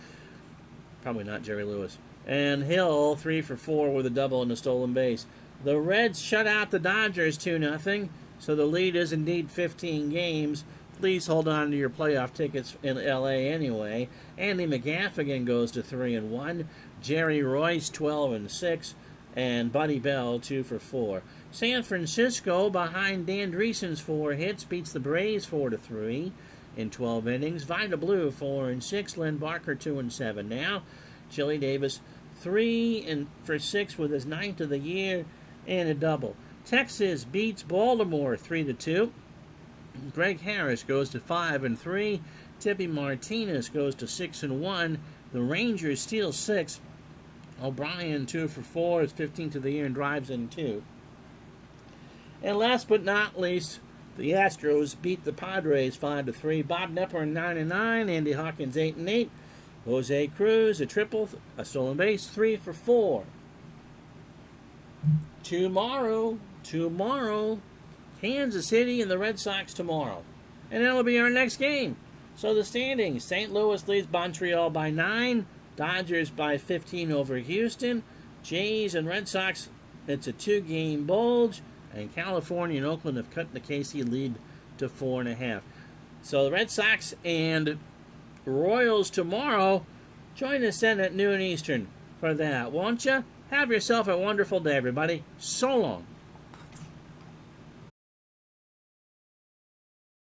Probably not Jerry Lewis. And Hill 3 for 4 with a double and a stolen base. The Reds shut out the Dodgers 2-0, so the lead is indeed 15 games. Please hold on to your playoff tickets in L.A. anyway. Andy McGaffigan goes to 3-1. Jerry Royce 12-6. And Buddy Bell 2 for 4. San Francisco, behind Dan Dreesen's 4 hits, beats the Braves 4-3 in 12 innings. Vida Blue 4-6. Len Barker 2-7 now. Chili Davis 3 for 6 with his 9th of the year and a double. Texas beats Baltimore 3-2. Greg Harris goes to 5-3. Tippy Martinez goes to 6-1. The Rangers steal 6. O'Brien 2 for 4, his 15th of the year and drives in 2. And last but not least, the Astros beat the Padres 5-3. Bob Nepper 9-9. Andy Hawkins 8-8. Jose Cruz a triple, a stolen base, 3 for 4. Tomorrow, Kansas City and the Red Sox tomorrow. And that'll be our next game. So the standings, St. Louis leads Montreal by 9. Dodgers by 15 over Houston. Jays and Red Sox, it's a 2-game bulge. And California and Oakland have cut the KC lead to 4.5. So the Red Sox and Royals tomorrow. Join us then at noon Eastern for that, won't you? Have yourself a wonderful day, everybody. So long.